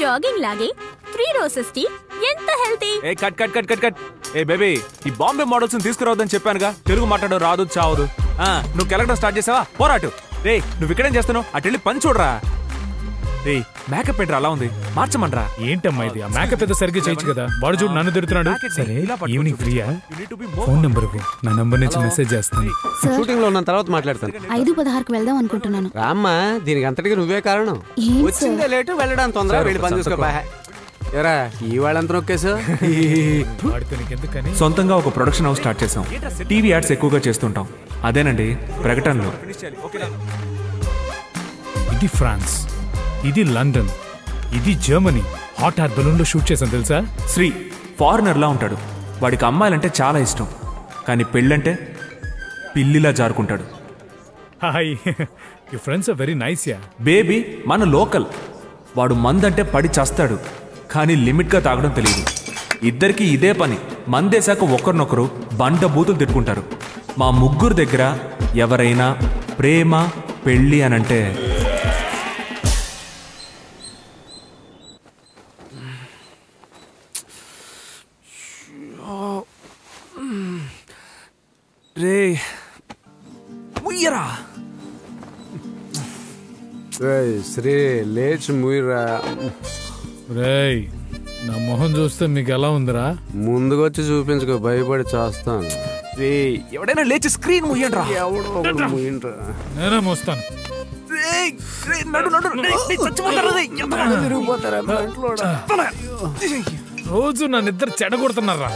Jogging లాగే 3 roses tea ఎంత healthy. ఏ cut cut cut cut cut. ఏ బేబీ, ఈ బాంబే మోడల్స్ తీసుకురావద్దని చెప్పానుగా. తెలుగు మాట్లాడడం రాదు చావదు. నువ్వు కెలగడం స్టార్ట్ చేసావా? పోరాటు. రే నువ్వు ఇక్కడేం చేస్తున్నావు? అటు వెళ్ళి పని చూడరా. రే మేకప్ పెట్టరా అలా ఉంది, మార్చమనరా. ఏంటమ్మా ఇది? ఆ మేకప్ పెద్ద సరిగ్గా చేయొచ్చు కదా. వాడు చూడు నన్ను తిడుతున్నాడు. సరే ఈవినింగ్ ఫ్రీయా? ఫోన్ నెంబర్ నా నంబర్ నుంచి మెసేజ్ చేస్తాను. షూటింగ్ లో ఉన్న తర్వాత మాట్లాడతాను. 5:16కి వెళ్దాం అనుకుంటున్నాను. రామ్మా, దీనికి అంతటికి నువ్వే కారణం. వచ్చిందే లేటు, వెళ్ళడానికి తొందర. వెళ్ళి పని చూసుకో. ఎరా ఈ వాళ్ళంతా నొక్కేసా. సొంతంగా ఒక ప్రొడక్షన్ హౌస్ స్టార్ట్ చేసాం. టీవీ యాడ్స్ ఎక్కువగా చేస్తుంటాం. అదేనండి ప్రకటనలు. ఇది ఫ్రాన్స్, ఇది లండన్, ఇది జర్మనీ. హాట్ ఎయిర్ బెలూన్ లో షూట్ చేసాం తెలుసా. శ్రీ ఫారినర్ లా ఉంటాడు. వాడికి అమ్మాయిలంటే చాలా ఇష్టం, కానీ పెళ్ళంటే పిల్లిలా జారుకుంటాడు. Hi, your friends are very nice yeah. Baby మన లోకల్. వాడు మందంటే పడి చస్తాడు, కానీ లిమిట్గా తాగడం తెలియదు. ఇద్దరికి ఇదే పని. మందేశాక ఒకరినొకరు బండ బూతులు తిట్టుకుంటారు. మా ముగ్గురు దగ్గర ఎవరైనా ప్రేమ పెళ్ళి అనంటే రే ముయ్యరా. శ్రీ లేచి ముయ్యరా. రేయ్ నా మొహం చూస్తే మీకు ఎలా ఉందిరా? ముందుకొచ్చి చూపించుకో, భయపడి చేస్తాను. రే ఎవడైనా లేచి స్క్రీన్ ముయ్యండ్రా. నేనే మోస్తాను. రోజు నా నిద్ర చెడగొడుతున్నారా?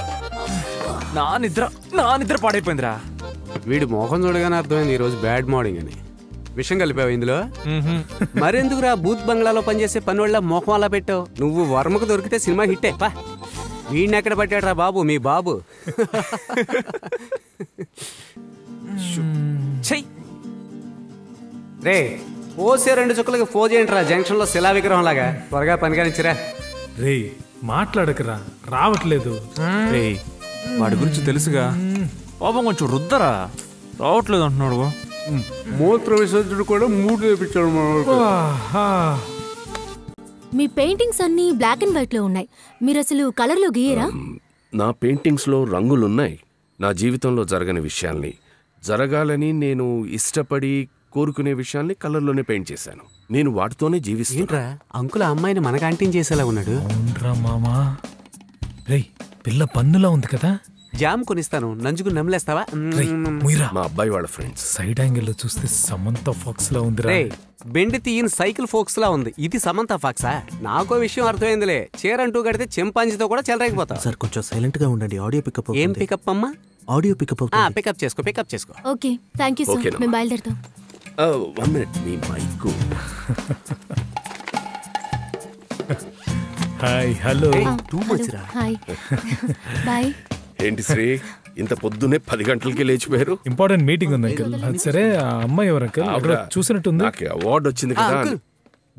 నా నిద్ర పాడైపోయిందిరా. వీడి మొహం చూడగానే అర్థమైంది ఈరోజు బ్యాడ్ మార్నింగ్ అని. విషయం కలిపావు ఇందులో? మరెందుకురా బూత్ బంగ్లాలో పనిచేసే పనివాళ్ళ మొహం అలా పెట్టావు? నువ్వు వర్మకు దొరికితే సినిమా హిట్టే పా. వీడిని ఎక్కడ పట్టాడురా బాబు, మీ బాబు. రే పోసే 2 చుక్కలకి ఫోన్ చేయండి రా, జంక్షన్ లో శిలా విగ్రహం లాగా. త్వరగా పని కానిచ్చిరా. రే మాట్లాడకరా, రావట్లేదు. రే వాడి గురించి తెలుసుగా, పాపం కొంచెం రుద్దరా. రావట్లేదు అంటున్నాడు. మూత్ర విసర్జన కూడా 3 వేపించాడు. మీ పెయింటింగ్స్ అన్ని బ్లాక్ అండ్ వైట్ లో ఉన్నాయి. మీరు అసలు కలర్ లో గీయరా? నా పెయింటింగ్స్ లో రంగులున్నాయి. నా జీవితంలో జరగని విషయాల్ని జరగాలని నేను ఇష్టపడి కోరుకునే విషయాల్ని కలర్లోనే పెయింట్ చేశాను. నేను వాటితోనే జీవిస్తాను. అంకుల్ అమ్మాయిని మన క్యాంటీన్ చేసేలా ఉన్నాడు. మామా రే పిల్ల పన్నులా ఉంది కదా. జామ్ కొనిస్తాను, నంజుకు నమ్మలేస్తావా? మా అబ్బాయి వాళ్ళ ఫ్రెండ్స్. సైడ్ యాంగిల్ లో చూస్తే సమంత ఫాక్స్ లా ఉంది. బెండి తీయని సైకిల్ ఫోక్స్ లా ఉంది. ఇది సమంత ఫాక్సా? నాకో విషయం అర్థమైందిలే. చీరంటూ కడితే చింపాంజీతో కూడా చెలరేకపోతా. సార్ కొంచెం సైలెంట్ గా ఉండండి. Audio pickup. ఏం పికప్ అమ్మా? Audio pickup. పికప్ చేసుకో. Okay thank you sir. మేము బయలుదేరుతాం. 1 minute మీ mic. Hi hello. Hi bye. ఏంటి శ్రీ ఇంత పొద్దునే 10 గంటలకి లేచిపోయారు? ఇంపార్టెంట్ మీటింగ్ ఉంది అంకుల్. సరే ఆ అమ్మాయి ఎవరు అంకుల్? అక్కడ చూసినట్టుంది. నాకు అవార్డు వచ్చింది కదా.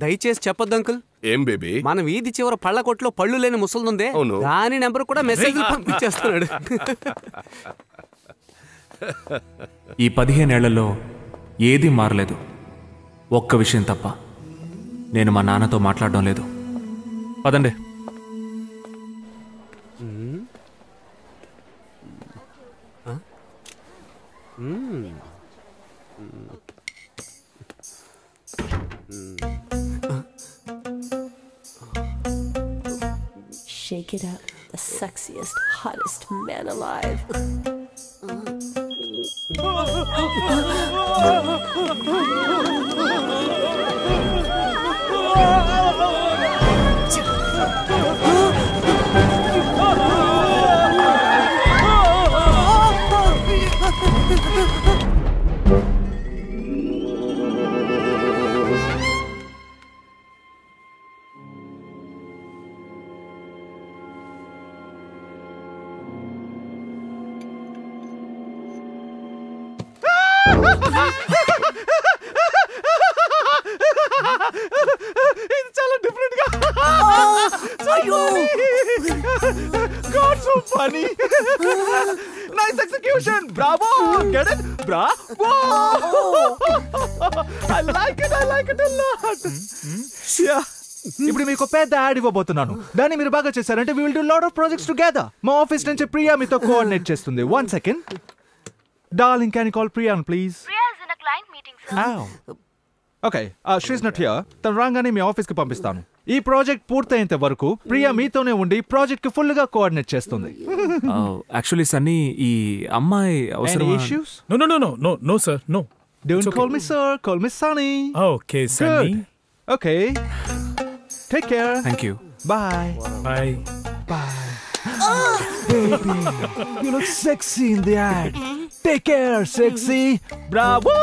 దయచేసి చెప్పొద్దు అంకుల్. ఏం బేబీ? మన వీధి చివర పళ్ళ కొట్లో పళ్ళు లేని ముసలుందే, దాని నెంబర్ కూడా మెసేజ్ పంపించేస్తున్నాడు. ఈ 15 ఏళ్లలో ఏదీ మారలేదు. ఒక్క విషయం తప్ప, నేను మా నాన్నతో మాట్లాడడం లేదు. పదండి. Shake it up, the sexiest, hottest man alive. ఇది చాలా డిఫరెంట్ గా. అయ్యో god so funny. Nice execution. Bravo. Get it? Bravo. I like it a lot. Yeah. ఇప్పుడు మీకు పెద్ద యాడ్ ఇవ్వబోతున్నాను. దాన్ని మీరు బాగా చేశారంటే we will do lot of projects together. మా ఆఫీస్ నుంచి ప్రియా మీతో కోఆర్డినేట్ చేస్తుంది. 1 second. Darling, can you call Priya please? Priya is in a client meeting, sir. Oh. Okay, she's not here. తను రాగానే మీ ఆఫీస్కి పంపిస్తాను. ఈ ప్రాజెక్ట్ పూర్తయ్యేంత వరకు ప్రియా మీతోనే ఉండి ప్రాజెక్ట్ కి ఫుల్ గా కోఆర్డినేట్ చేస్తుంది. యాక్చువల్లీ సన్నీ, ఈ అమ్మాయి అవసరం. Any issues? No sir, no. Don't call me sir, call me Sunny. Okay, Sunny. Good. Okay. Take care. Thank you. Bye. Bye. Baby, you look sexy in the ad. Take care, sexy. Bravo!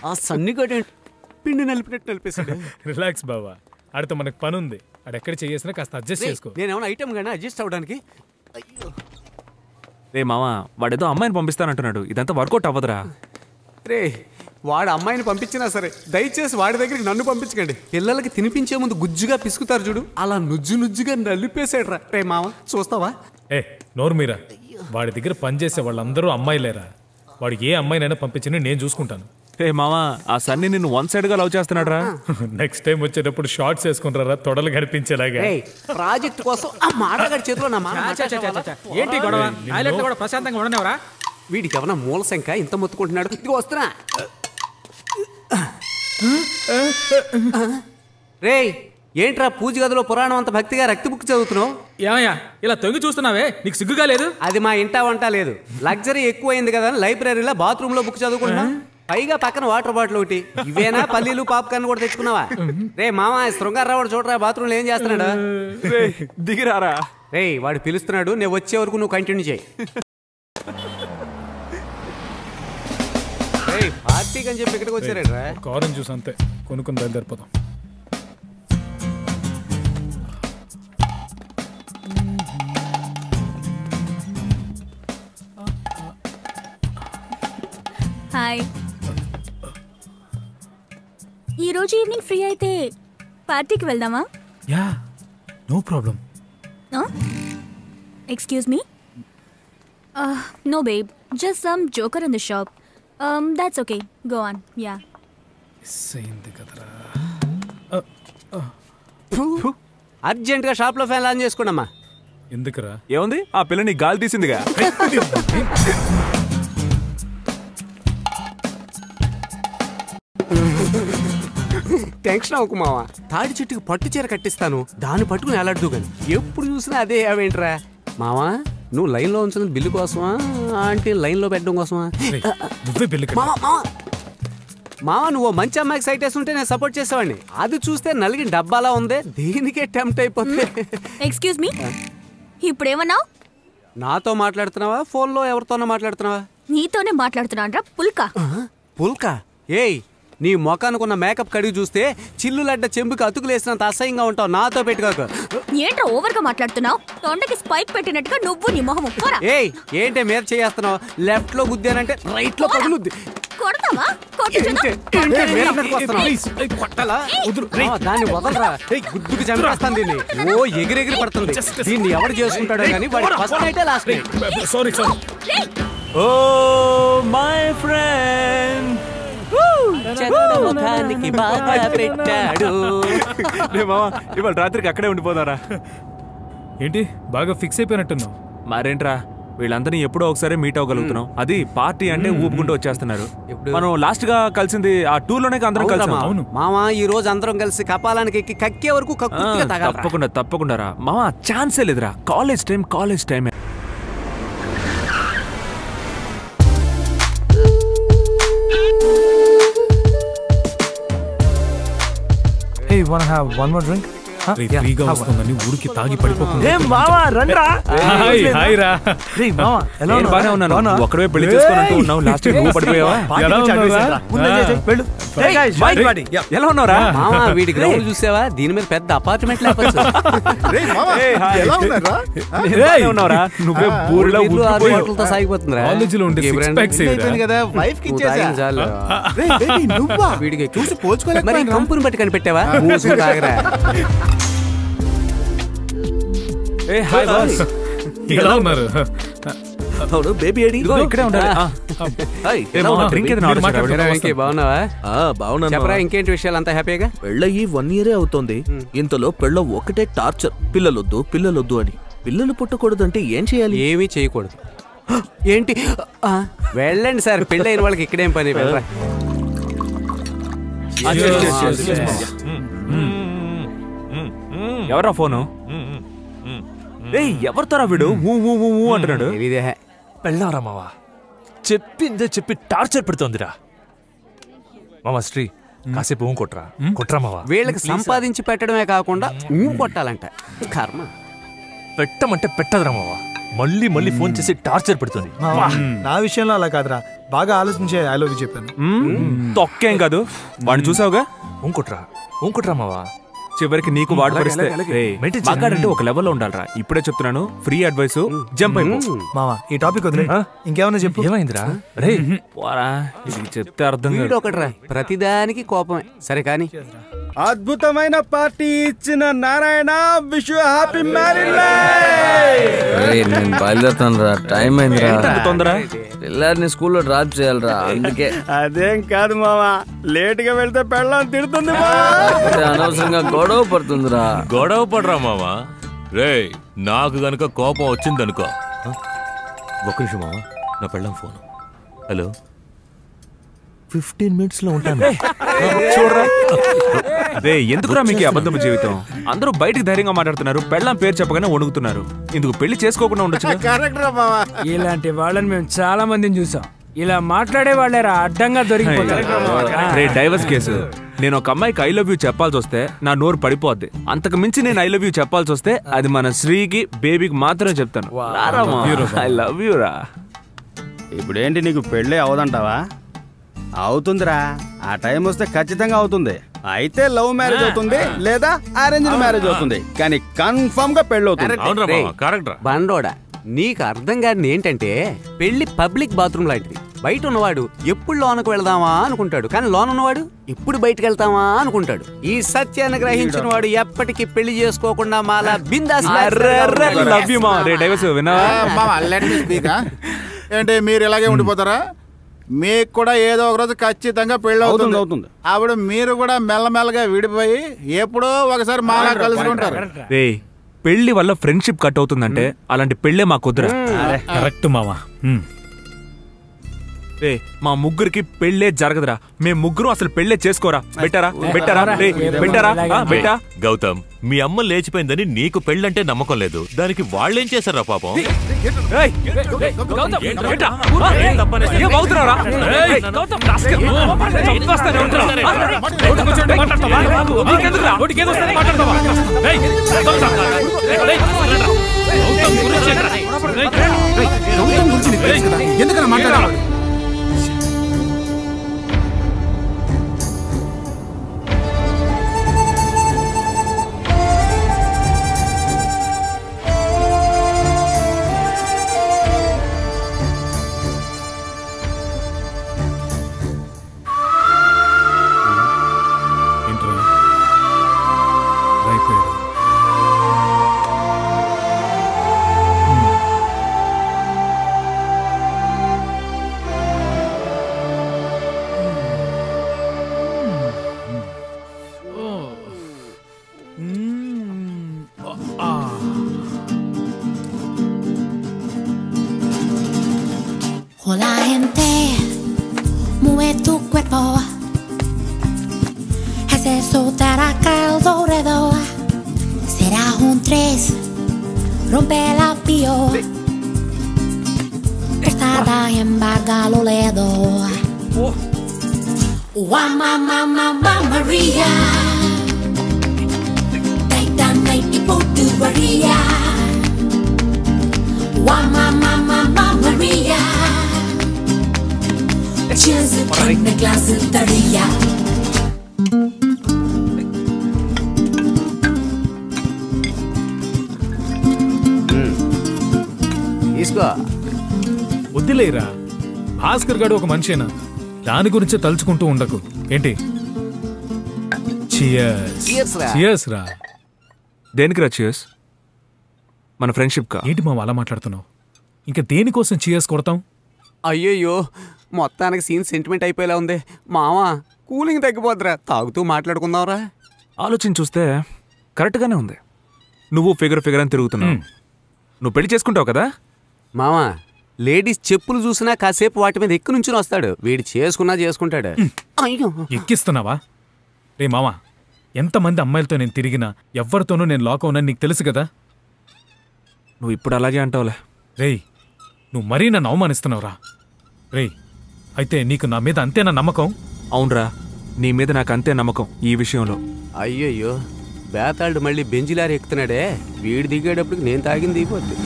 ఆ సన్నిగడు పిండి నలిపినట్టు నలిపేశాడు. Relax బావా, ఆడితో మనకు పని ఉంది. ఆడు ఎక్కడ చేసినా కాస్త అడ్జస్ట్ చేసుకో. నేనేమన్నా ఐటమ్ గానీ అడ్జస్ట్ అవడానికి. రే మామా, వాడేదో అమ్మాయిని పంపిస్తానంటున్నాడు. ఇదంతా వర్కౌట్ అవ్వదురా. రే, వాడు అమ్మాయిని పంపించినా సరే దయచేసి వాడి దగ్గరికి నన్ను పంపించకండి. పిల్లలకి తినిపించే ముందు గుజ్జుగా పిసుకుతారు చూడు, అలా నుజ్జుగా నలిపేశాడు రా. రే మామ, చూస్తావా? నోరు మీరా, వాడి దగ్గర పనిచేసే వాళ్ళందరూ అమ్మాయిలేరా. వాడికి ఏ అమ్మాయినైనా పంపించి నేను చూసుకుంటాను. రే మామా, ఆ సన్నీ నిన్ను 1 సైడ్ గా లవ్ చేస్తున్నాడు రా. నెక్స్ట్ టైం వచ్చేటప్పుడు షార్ట్స్ వేసుకుంటారా, తొడలు కనిపించేలాగా. ప్రాజెక్ట్ కోసం ఆ మాటగాడి చేతిలో నా మాట. ఏంటి గొడవ? టాయిలెట్ కూడా ప్రశాంతంగా ఉండనివరా? వీడికి ఏమన్నా మూల సంఖ్య ఇంత మొత్తుకుంటున్నాడు. ఇదిగో వస్తున్నా. రే, ఏంట్రా పూజ గదిలో పురాణం అంత భక్తిగా రక్తి బుక్ చదువుతున్నావు? ఏమయ్యా ఇలా తొంగి చూస్తున్నావే, నీకు సిగ్గుగా లేదు? అది మా ఇంటా వంట లేదు. లగ్జరీ ఎక్కువైంది కదా, లైబ్రరీలో బాత్రూమ్ లో బుక్ చదువుకుంటున్నా. పైగా పక్కన వాటర్ బాటిల్ ఒకటి. ఇవేనా పల్లీలు పాప్కార్న్ కూడా తెచ్చుకున్నావా? రే మామ, శృంగారరావు చూడరా బాత్రూమ్ లో ఏం చేస్తున్నాడు. దిగిరారా. రే, వాడు పిలుస్తున్నాడు. నేను వచ్చే వరకు నువ్వు కంటిన్యూ చేయి. పార్టీకి అని చెప్పి ఇక్కడికి వచ్చారా? కారం జ్యూస్ అంతే కొనుక్కుని బయలుదేరిపోతాం. హాయ్. ఈ రోజు ఈవినింగ్ ఫ్రీ అయితే పార్టీకి వెళ్దామా? Yeah, no problem. Excuse me. No babe, just some joker in the shop. That's okay. Go on. Yeah. అయింది కదరా. అర్జెంట్ గా షాప్ లో ఫ్యాన్ ఆన్ చేసుకోండమ్మా. ఎందుకురా? ఏముంది, ఆ పిల్లని గాలి తీసిందిగా. టెన్షన్ అవ్వకు మావా. తాడి చెట్టుకి పట్టు చీర కట్టిస్తాను, దాన్ని పట్టుకుని ఎలాడుతూ గాని. ఎప్పుడు చూసినా అదే అవేంట్రా మావా. నువ్వు లైన్ లో ఉంచిన బిల్లు కోసమా, అంటే లైన్ లో పెట్టడం కోసమా? మావా, నువ్వు మంచి అమ్మాయికి సైట్ వేస్తుంటే నేను సపోర్ట్ చేసేవాడిని. అది చూస్తే నలిగిన డబ్బాలా ఉంది, దీనికే టెంప్ట్ అయిపోతే. ఎక్స్క్యూజ్ మీ, ఇప్పుడేమన్నావు? నాతో మాట్లాడుతున్నావా, ఫోన్ లో ఎవరితోనో మాట్లాడుతున్నావా? నీతోనే మాట్లాడుతున్నా. పుల్కా పుల్కా? ఏయ్, నీ మొఖానుకున్న మేకప్ కడిగి చూస్తే చిల్లులడ్డ చెంబుకి అతుకులేసినంత అసహ్యంగా ఉంటావు. నాతో పెట్టుకోక. ఏంట్రా ఓవర్ గా మాట్లాడుతున్నావు? తొండకి స్పైక్ పెట్టినట్టుగా నువ్వు నీ మొహం. ఏయ్, ఏంటే మీద చేస్తున్నావు? లెఫ్ట్ లో గుద్దానంటే రైట్ లో పగులుద్ది. కొడతావా? దాన్ని వదలరా. గుద్దుకు చంపేస్తాను దీన్ని. ఓ ఎగిరెగిరి పడుతుంది. దీన్ని ఎవరు చేసుకుంటాడో కానీ వాడి ఫస్ట్ నైటే last night. Sorry. Oh my friend, ముఖానికి బాగా పెట్టాడు. ఇవాళ రాత్రికి అక్కడే ఉండిపోతారా? ఏంటి బాగా ఫిక్స్ అయిపోయినట్టున్నావు? మరేంట్రా, వీళ్ళందరినీ ఎప్పుడో ఒకసారి మీట్ అవ్వగలుగుతున్నాం. అది పార్టీ అంటే ఊపుకుంటూ వచ్చేస్తున్నారు. మనం లాస్ట్ గా కలిసింది ఆ టూర్ లోనే అందరం కలిసి. అవును మామా, ఈ రోజు అందరం కలిసి కపాలానికి ఎక్కి కక్కే వరకు తప్పకుండా రా మామా. ఛాన్సే లేదురా. College time. Hey, you wanna have one more drink? ఫ్రీగా వస్తుందని ఊరికి తాగి పడిపోకుండా. బానే ఉన్నాను. ఒక్కడే పెళ్లి చేసుకోనంటూ ఉన్నావు, లాస్ట్ నువ్వు పడిపోయావా? ఎలా ఉన్నారా? వీడికి గ్రౌండ్ చూసావా? దీని మీద పెద్ద అపార్ట్మెంట్ లేకపోతే నువ్వే బూరిలో సాగిపోతుందిరా. కాలేజీలో ఉండే వీడికి చూసి పోల్చుకోలేదు. మరి కంపెనీ బట్టి కనిపెట్టావా? ఎలా ఉన్నారు? అవును బేబీ ఏడి? ఇదిగో ఇక్కడే ఉండాలి. హాయ్, ఏ మామ, డ్రింక్ ఏదైనా ఆర్డర్ చేయరా? వెంకీ బాగున్నావా? బాగున్నాను. చెప్పరా ఇంకేంటి విషయాలు, అంతా హ్యాపీగా? పెళ్ళయి 1 year అవుతోంది. ఇంతలో పెళ్ళ ఒకటే టార్చర్, పిల్లలొద్దు పిల్లలొద్దు అని. పిల్లలు పుట్టకూడదంటే ఏం చేయాలి? ఏమీ చేయకూడదు. ఏంటి? వెళ్ళండి సార్, పెళ్ళైన వాళ్ళకి ఇక్కడేం పని? వెళ్ళరా. ఎవరా ఫోను? ఏయ్, ఎవరితోరా వీడు అంటున్నాడు? పెళ్ళారా మావా, చెప్పిందే చెప్పి టార్చర్ పెడుతోందిరా. మామా శ్రీ, కాసేపు కొట్రా మావా. వీళ్ళకి సంపాదించి పెట్టడమే కాకుండా కొట్టాలంట. కర్మ. పెట్టమంటే పెట్టదురా మావా, మళ్ళీ మళ్ళీ ఫోన్ చేసి టార్చర్ పెడుతుంది. నా విషయంలో అలా కాదురా, బాగా ఆలోచించే ఐ లవ్ యూ చెప్పాను. తొక్కేం కాదు, వాడిని చూసావుగా. ఉంకుట్రా మావా. చివరికి నీకు వాడు పరిస్తే మాట్లాడంటే ఒక లెవెల్లో ఉండాలిరా. ఇప్పుడే చెప్తున్నాను, ఫ్రీ అడ్వైస్, జంప్ అయిపో. మావా ఈ టాపిక్ వదిలే, ఇంకేమన్నా చెప్పు. ఏమైందిరా? రే పోరా, ఇది చెప్తే అర్థం కాదు. ఒకటిరా, ప్రతిదానికి కోపమే. సరే కానీ అద్భుతమైన పార్టీ ఇచ్చిన Narayana, wish you happy married life. నేను బయలుదేరుతాను రా, టైం అయిందిరా. తొందర పిల్లర్ని స్కూల్లో డ్రాప్ చేయాలిరా, అందుకే. అదేం కాదు మావా, లేట్ గా వెళ్తే పెళ్ళాం తిడుతుంది. అనవసరంగా గొడవ పడుతుందిరా. గొడవ పడరా మావా. రే నాకు గనుక కోపం వచ్చిందనుకో, ఒక్క నిమిషం మావా, నా పెళ్ళాం ఫోన్. హలో, 15 minutes లో ఉంటాను. చూడరా, ఎందుకురా మీకు అబద్ధం జీవితం? అందరూ బయటికి ధైర్యంగా మాట్లాడుతున్నారు, పెళ్ళాం పేరు చెప్పగానే వణుకుతున్నారు. ఇందుకు పెళ్లి చేసుకోకుండా ఉండొచ్చు. ఇలాంటి వాళ్ళని మేము చాలా మందిని చూసాం. ఇలా మాట్లాడే వాళ్ళేరా అడ్డంగా దొరికిపోతారు. Divorce case. నేను ఒక అమ్మాయికి ఐ లవ్ యూ చెప్పాల్సి వస్తే నా నోరు పడిపోద్ది. అంతకు మించి నేను ఐ లవ్ యూ చెప్పాల్సి వస్తే అది మన శ్రీకి, బేబీకి మాత్రమే చెప్తాను. ఐ లవ్ యూ రా. ఇప్పుడేంటి, నీకు పెళ్ళే అవదంటావా? అవుతుందిరా, ఆ టైం వస్తే ఖచ్చితంగా అవుతుంది. అయితే లవ్ మ్యారేజ్ అవుతుంది, లేదా అరేంజ్డ్ మ్యారేజ్ అవుతుంది, కానీ కన్ఫర్మ్ గా పెళ్ళి అవుతుంది. బండోడా, నీకు అర్థం కాని ఏంటంటే, పెళ్లి పబ్లిక్ బాత్రూమ్ లాంటిది. బయట ఉన్నవాడు ఎప్పుడు లోనకు వెళ్దామా అనుకుంటాడు, కానీ లోన్ ఉన్నవాడు ఎప్పుడు బయటకు వెళ్తామా అనుకుంటాడు. ఈ సత్యాన్ని గ్రహించిన వాడు ఎప్పటికీ పెళ్లి చేసుకోకుండా మాలా బిందాస్. ఏంటి మీరు ఇలాగే ఉండిపోతారా? మీకు కూడా ఏదో ఒక రోజు ఖచ్చితంగా పెళ్లి అవుతుంది. అప్పుడు మీరు కూడా మెల్లమెల్లగా విడిపోయి ఎప్పుడో ఒకసారి మాలా కలుసుకుంటారు. పెళ్లి వల్ల ఫ్రెండ్షిప్ కట్ అవుతుందంటే అలాంటి పెళ్లే మాకు కుదరా. కరెక్ట్ మావా. మా ముగ్గురికి పెళ్లే జరగదురా. మేము ముగ్గురు అసలు పెళ్లే చేసుకోరా. బెట్టరా. గౌతమ్, మీ అమ్మ లేచిపోయిందని నీకు పెళ్ళంటే నమ్మకం లేదు, దానికి వాళ్ళేం చేశారా పాపం? ఎందుకన్నా మాట్లాడాలి? Hola gente, mueve tu cuerpo, hace soltar acá el alrededor. Será un 3, rompe la pio, estará en Bagaloledo. Mamma Maria, Taita Naiti Potu Maria. Mamma Maria, cheers in the glass of Daria. వద్దులేరా, Bhaskar గారు ఒక మనిషేనా, దాని గురించి తలుచుకుంటూ ఉండకు. ఏంటి? Cheers రా. దేనికి రా చియర్స్? మన ఫ్రెండ్షిప్ కా? ఏంటి మా అలా మాట్లాడుతున్నావు? ఇంకా దేనికోసం చీయర్స్ కొడతాం? అయ్యయ్యో మొత్తానికి సీన్ సెంటిమెంట్ అయిపోయేలా ఉంది. మావా కూలింగ్ తగ్గిపోద్దురా, తాగుతూ మాట్లాడుకుందాంరా. ఆలోచన చూస్తే కరెక్ట్గానే ఉంది. నువ్వు ఫిగర్ అని తిరుగుతున్నావు. నువ్వు పెళ్లి చేసుకుంటావు కదా మావా? లేడీస్ చెప్పులు చూసినా కాసేపు వాటి మీద ఎక్కువ నుంచి వస్తాడు. వీడు చేసుకుంటాడు. అయ్యో ఎక్కిస్తున్నావా? రే మావా, ఎంతమంది అమ్మాయిలతో నేను తిరిగినా ఎవరితోనూ నేను లాక్ అవునని నీకు తెలుసు కదా. నువ్వు ఇప్పుడు అలాగే అంటావులే. రేయ్, నువ్వు మరీ నన్ను అవమానిస్తున్నావురా. రేయ్, అయితే నీకు నా మీద అంతేనా నమ్మకం? అవునరా, నీ మీద నాకు అంతే నమ్మకం ఈ విషయంలో. అయ్యయ్యో బేతాళుడు మళ్ళీ బెంజిలారి ఎక్కుతున్నాడే. వీడు దిగేటప్పటికి నేను తాగింది దిగిపోద్ది.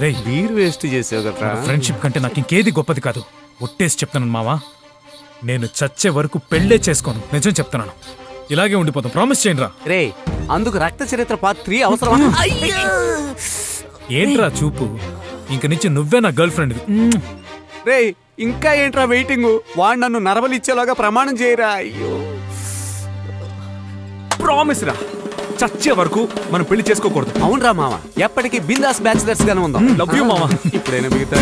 రేయ్, వీరు వేస్ట్ చేసావు కదా. ఫ్రెండ్షిప్ కంటే నాకు ఇంకేది గొప్పది కాదు. ఒట్టేసి చెప్తాను మావా, నేను చచ్చే వరకు పెళ్ళే చేసుకోను. నిజం చెప్తున్నాను. ఇలాగే ఉండిపోతాం. ప్రామిస్ చేయండి రా. రే, అందుకు రక్త చరిత్ర పార్ట్ 3 అవసరం. ఏంట్రా చూపు? ఇంక నుంచి నువ్వే నా గర్ల్ ఫ్రెండ్. రే, ఇంకా ఏంట్రా వెయిటింగ్? వాడు నన్ను నరవలిచ్చేలాగా ప్రమాణం చేయరా. అయ్యో ప్రామిస్ రా, చచ్చే వరకు మనం పెళ్లి చేసుకోకూడదు. అవునరా మామ, ఎప్పటికీ బిందాస్ బ్యాచిలర్స్ గానే ఉందాం. లవ్ యూ మామ. ఇప్పుడైనా మిగతా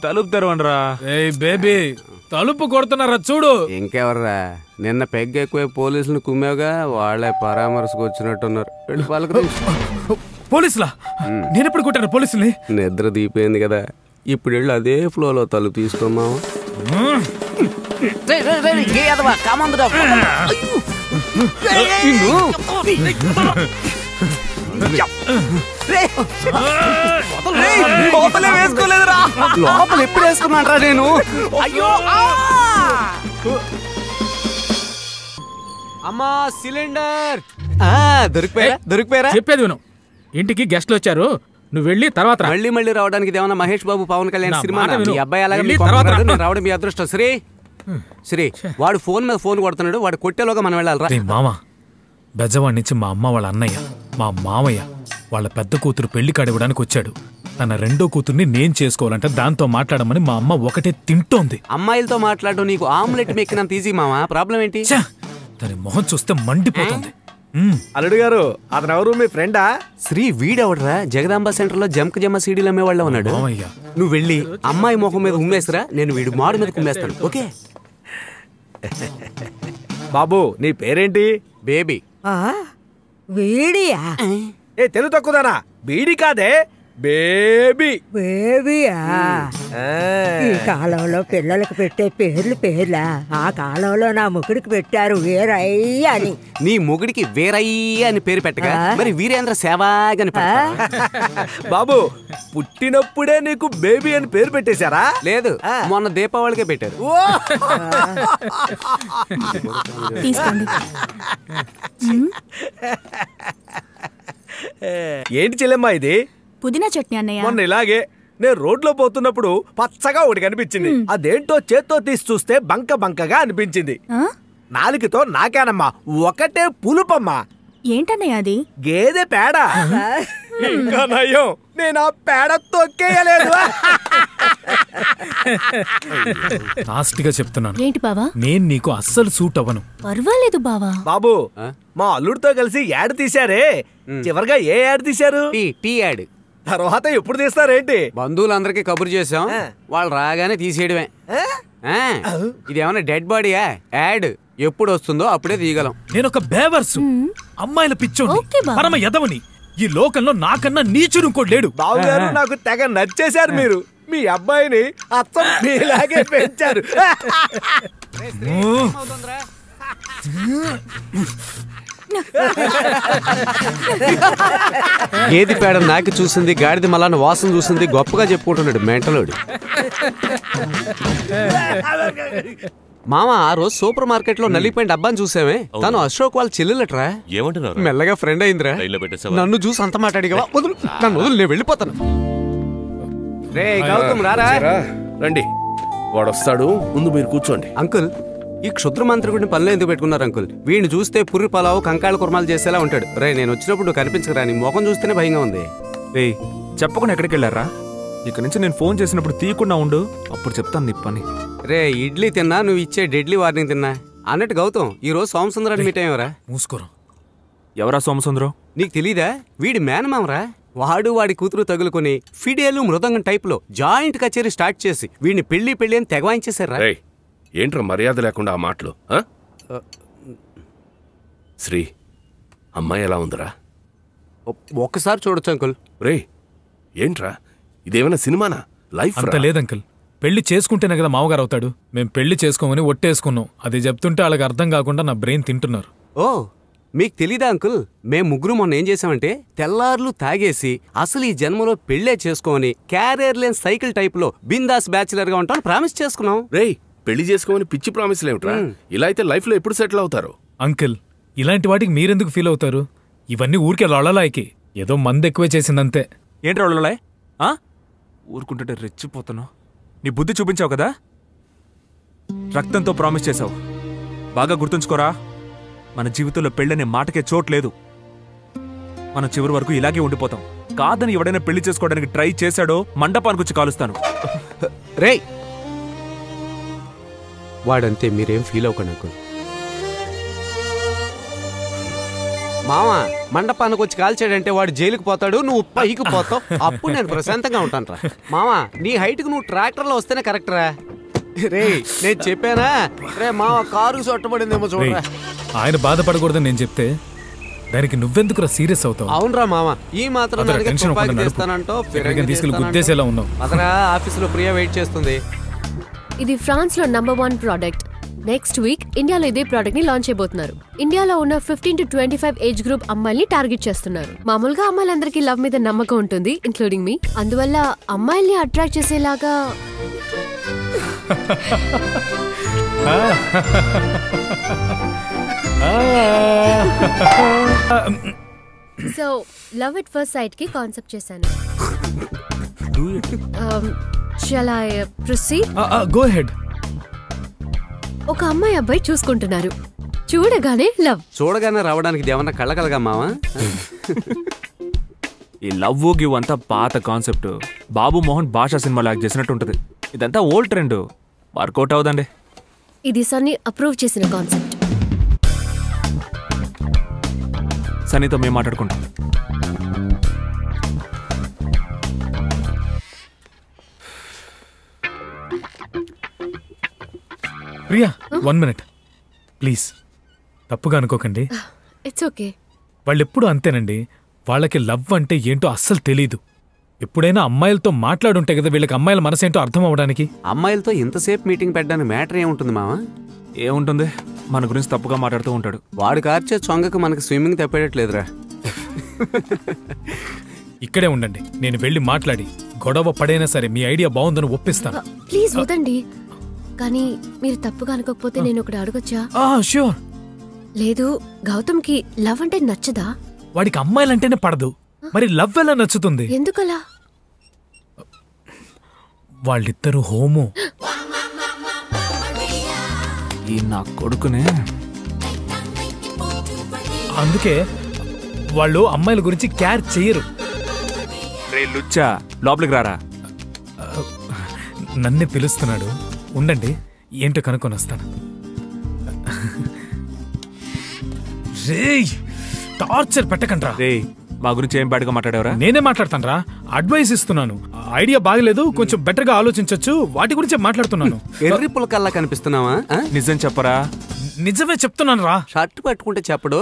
తలుపు తెరవండిరా. బేబీ, తలుపు కొడుతున్నారా చూడు. ఇంకెవర్రా? నిన్న పెగ్ ఎక్కువ పోలీసులు కుమ్మేగా, వాళ్ళే పరామర్శకు వచ్చినట్టున్నారు. పోలీసులా? నేనెప్పుడు కొట్టాను పోలీసుల్ని? నిద్ర దీపోయింది కదా, ఇప్పుడు వెళ్ళి అదే ఫ్లోలో తలుపు తీసుకోమావా. లోపల ఎప్పుడు వేసుకున్నాడ్రా నేను? అయ్యో అమ్మా, సిలిండర్ దొరికిపోయారా? చెప్పేది విను. ఇంటికి గెస్ట్లు వచ్చారు, నువ్వు వెళ్ళి తర్వాత మళ్ళీ రావడానికి ఏమన్నా మహేష్ బాబు పవన్ కళ్యాణ్ సినిమా? మీ అబ్బాయి అలాగే రావడం మీ అదృష్టం. శ్రీ వాడు ఫోన్ మీద ఫోన్ కొడుతున్నాడు. వాడు కొట్టేలోగా మనం వెళ్ళాలి. మామ, బెజవాడి నుంచి మా అమ్మ వాళ్ళ అన్నయ్య, మా మామయ్య వాళ్ళ పెద్ద కూతురు పెళ్లి కాడివ్వడానికి వచ్చాడు. తన రెండో కూతుర్ని నేను చేసుకోవాలంటే దాంతో మాట్లాడమని మా అమ్మ ఒకటే తింటోంది. అమ్మాయిలతో మాట్లాడడం నీకు ఆమ్లెట్ మెక్కినంత ఈజీ మామా. ప్రాబ్లం ఏంటి? దాని మొహం చూస్తే మండిపోతుంది. అల్లుడు గారు, అతను ఎవరు? మీ ఫ్రెండా? శ్రీ వీడెవడరా? జగదాంబ సెంటర్ లో జమ సీడీలు అమ్మే వాళ్ళ ఉన్నాడు. నువ్వు వెళ్ళి అమ్మాయి మొహం మీద ఉమ్మేసరా, నేను వీడు మాడు మీద కుమ్మేస్తాను. ఓకే బాబు, నీ పేరేంటి? బేబీ. వీడియా? ఏ తెలుగు తక్కువదానా? బీడి కాదే, బేబీ. బేబీయా? ఈ కాలంలో పిల్లలకు పెట్టే పేర్లా? ఆ కాలంలో నా మొగుడికి పెట్టారు వీరయ్య అని. నీ మొగుడికి వీరయ్య అని పేరు పెట్టగా మరి వీరేంద్ర సేవాగని బాబు, పుట్టినప్పుడే నీకు బేబీ అని పేరు పెట్టేశారా? లేదు, మొన్న దీపావళికే పెట్టారు. ఏంటి చెల్లెమ్మా ఇది? పుదీనా చట్నీ అన్నయ్య. మొన్న ఇలాగే నేను రోడ్లో పోతున్నప్పుడు పచ్చగా ఒకటి కనిపించింది. అదేంటో చేత్తో తీసి చూస్తే బంకగా అనిపించింది. నాలుగుతో నాకేనమ్మా, ఒకటే పులుపమ్మా. ఏంటన్నయ్య అది? గేదె పేడ. ఇంకా నయ్యం, నేను ఆ పేడ తొక్కేయలేదు. లాస్ట్గా చెప్తున్నాను. ఏంటి బావా? నేను నీకు అస్సలు సూట్ అవ్వను. పర్వాలేదు బావా. బాబు, మా అల్లుడితో కలిసి యాడ్ తీశారే, చివరిగా ఏ యాడ్ తీశారు? Tea ad. తర్వాత ఎప్పుడు తీస్తారేంటి? బంధువులందరికీ కబురు చేసాం, వాళ్ళు రాగానే తీసేయడమే. ఇదేమన్నా డెడ్ బాడీయా? యాడ్ ఎప్పుడు వస్తుందో అప్పుడే తీయగలం. నేను ఒక బేవర్సు, అమ్మాయిల పిచ్చోని, పరమ యదవని. ఈ లోకంలో నాకన్నా నీచుడు ఇంకోటి లేడు. బావగారు, నాకు తెగ నచ్చేశారు మీరు. మీ అబ్బాయిని అచ్చం మీలాగే పెంచారు. గేది పేడ నాకి చూసింది, గాడిది మలాన్న వాసన చూసింది, గొప్పగా చెప్పుకుంటున్నాడు మెంటలోడు. మామ, ఆ రోజు సూపర్ మార్కెట్ లో నలిగిపోయిన డబ్బాని చూసామే, తను అశోక్ వాళ్ళ చెల్లెలట్రా. ఏమంటున్నారు? మెల్లగా ఫ్రెండ్ అయిందిరా. నన్ను చూసి అంత మాట్లాడిగా. నన్ను వదులు, నేను వెళ్ళిపోతాను. రే గౌతమ్, రారా. రండి, వాడు వస్తాడు, ముందు మీరు కూర్చోండి. అంకుల్, ఈ క్షుద్ర మంత్రికుడిని పనిలో ఎందుకు పెట్టుకున్నారు అంకుల్? వీడిని చూస్తే పుర్రి పలావు కంకాళ కుర్మాలు చేసేలా ఉంటాడు. రే నేను వచ్చినప్పుడు నువ్వు కనిపించకరా, నీ ముఖం చూస్తేనే భయంగా ఉంది. రే చెప్పకుండా ఎక్కడికి వెళ్ళారా? ఇక నుంచి నేను ఫోన్ చేసినప్పుడు తీయకుండా ఉండు, అప్పుడు చెప్తాను నీ పని. రే ఇడ్లీ తిన్నా, నువ్వు ఇచ్చే డెడ్లీ వార్నింగ్ తిన్నా. అన్నట్టు గౌతమ్ ఈ రోజు సోమసుందరాన్ని మీట్ అయ్యావరా? మూసుకోరా. ఎవరా సోమసుందరం? నీకు తెలీదా? వీడి మేనమామరా. వాడు వాడి కూతురు తగులుకొని ఫిడేలు మృదంగం టైప్లో జాయింట్ కచేరీ స్టార్ట్ చేసి వీడిని పెళ్లి పెళ్లి అని తెగవాయించేశారా? ఏంట్రా మర్యాద లేకుండా ఆ మాటలు? శ్రీ, అమ్మాయి ఎలా ఉందిరా? ఒక్కసారి చూడొచ్చు అంకుల్. రే ఏంట్రా ఇదేమైనా సినిమానా? లైఫ్ అంత లేదంకుల్. పెళ్లి చేసుకుంటేనే కదా మామగారు అవుతాడు. మేం పెళ్లి చేసుకోమని ఒట్టేసుకున్నాం. అది చెప్తుంటే వాళ్ళకి అర్థం కాకుండా నా బ్రెయిన్ తింటున్నారు. ఓ మీకు తెలీదా అంకుల్? మేము ముగ్గురు మొన్న ఏం చేసామంటే తెల్లార్లు తాగేసి అసలు ఈ జన్మలో పెళ్లే చేసుకోమని క్యారియర్ లేని సైకిల్ టైప్ లో బిందాస్ బ్యాచులర్ గా ఉంటాను ప్రామిస్ చేసుకున్నాం. రేయ్ పెళ్లి చేసుకోమని పిచ్చి ప్రామిస్లు ఏమిట్రా? ఇలా అయితే లైఫ్ లో ఎప్పుడు సెటిల్ అవుతారు? అంకుల్ ఇలాంటి వాటికి మీరెందుకు ఫీల్ అవుతారు? ఇవన్నీ ఊరికే లొడలాయికి, ఏదో మందు ఎక్కువే చేసిందంతే. ఏంటి లొడలాయ్? ఊరుకుంటుంటే రెచ్చిపోతున్నావు. నీ బుద్ధి చూపించావు కదా, రక్తంతో ప్రామిస్ చేశావు. బాగా గుర్తుంచుకోరా, మన జీవితంలో పెళ్ళనే మాటకే చోట్లేదు. మనం చివరి వరకు ఇలాగే ఉండిపోతాం. కాదని ఎవడైనా పెళ్లి చేసుకోవడానికి ట్రై చేశాడో మండపానికి వచ్చి కాలుస్తాను. రే వాడంతే, మీరేం ఫీల్ అవ్వకండి అంకుల్. మామ మండపానికి వచ్చి కాల్చాడంటే వాడు జైలుకి పోతాడు, నువ్వు పైకి పోతావు. అప్పుడు నేను ప్రశాంతంగా ఉంటాను రా. మామ నీ హైట్కి నువ్వు ట్రాక్టర్లో వస్తేనే కరెక్ట్ రా. రే నేను చెప్పానా? రే మామ కారు చొట్టబడిందేమో చూడరా. ఆయన బాధపడకూడదని నేను చెప్తే దానికి నువ్వెందుకురా సీరియస్ అవుతావు? అవునరా మామ, ఈ మాత్రం తీసుకెళ్ళి గుద్దేసేలా ఉన్నావు. అతరా ఆఫీసులో ప్రియా వెయిట్ చేస్తుంది. ఇది ఫ్రాన్స్ లో నంబర్ 1 ప్రోడక్ట్. నెక్స్ట్ వీక్ ఇండియాలో ఇదే ప్రోడక్ట్ ని లాంచ్ చేయబోతున్నారు. ఇండియాలో ఉన్న 15 to 25 ఏజ్ గ్రూప్ అమ్మాయిల్ని టార్గెట్ చేస్తున్నారు. మామూలుగా అమ్మాయిలందరికీ లవ్ మీద నమ్మకం ఉంటుంది, ఇంక్లూడింగ్ మీ. అందువల్ల అమ్మాయిల్ని అట్రాక్ట్ చేసేలాగా so love at first sight కి కాన్సెప్ట్ చేశాను. Shall I proceed? Go head. ఒక అమ్మాయి అబ్బాయి చూసుకుంటున్నారు. చూడగానే లవ్. చూడగానే రావడానికి ఏమన్నా కళ్ళకలగా మావా? ఈ లవ్ గివ్ అంతా పాత కాన్సెప్ట్. బాబు మోహన్ భాషా సినిమాలో యాక్ట్ చేసినట్టు ఉంటుంది. ఇదంతా ఓల్డ్ ట్రెండ్, వర్కౌట్ అవుదండి. ఇది సన్నీ అప్రూవ్ చేసిన కాన్సెప్ట్. సన్నీతో మేము మాట్లాడుకుంటాం. Priya 1 minute please. తప్పుగా అనుకోకండి. It's okay. వాళ్ళు ఎప్పుడు అంతేనండి. వాళ్ళకి లవ్ అంటే ఏంటో అస్సలు తెలీదు. ఎప్పుడైనా అమ్మాయిలతో మాట్లాడుంటే కదా వీళ్ళకి అమ్మాయిల మనసేంటో అర్థం అవడానికి. అమ్మాయిలతో ఇంతసేపు మీటింగ్ పెట్టడానికి మ్యాటర్ ఏముంటుంది మావా? ఏముంటుంది, మన గురించి తప్పుగా మాట్లాడుతూ ఉంటాడు. వాడు కార్చే చొంగకు మనకి స్విమ్మింగ్ తప్పేటట్లేదురా. ఇక్కడే ఉండండి, నేను వెళ్ళి మాట్లాడి గొడవ పడైనా సరే మీ ఐడియా బాగుందని ఒప్పిస్తాను. ప్లీజ్ వదండి. కానీ మీరు తప్పుగా అనుకోకపోతే నేను ఒకటి అడగొచ్చా? ష్యూర్. లేదు, గౌతమ్కి లవ్ అంటే నచ్చదా? వాడికి అమ్మాయిలంటేనే పడదు, మరి లవ్ ఎలా నచ్చుతుంది? ఎందుకలా? వాళ్ళిద్దరు హోమో. ఈ నా కొడుకునే. అందుకే వాళ్ళు అమ్మాయిల గురించి కేర్ చెయ్యరు. రే లుచ్చా, లోపలికి రారా. నన్నే పిలుస్తున్నాడు, ఉండండి ఏంటో కనుక్కొని వస్తాను. రేయ్ టార్చర్ పెట్టకండ్రా. రే మా గురించి ఏం బ్యాడ్గా మాట్లాడేవరా? నేనే మాట్లాడతాను రా, అడ్వైస్ ఇస్తున్నాను. ఐడియా బాగలేదు, కొంచెం బెటర్ గా ఆలోచించొచ్చు, వాటి గురించే మాట్లాడుతున్నాను. ఎర్రి పులకల్లా కనిపిస్తున్నావా? నిజం చెప్పరా? నిజమే చెప్తున్నాను రా. షర్ట్ పట్టుకుంటే చెప్పడు.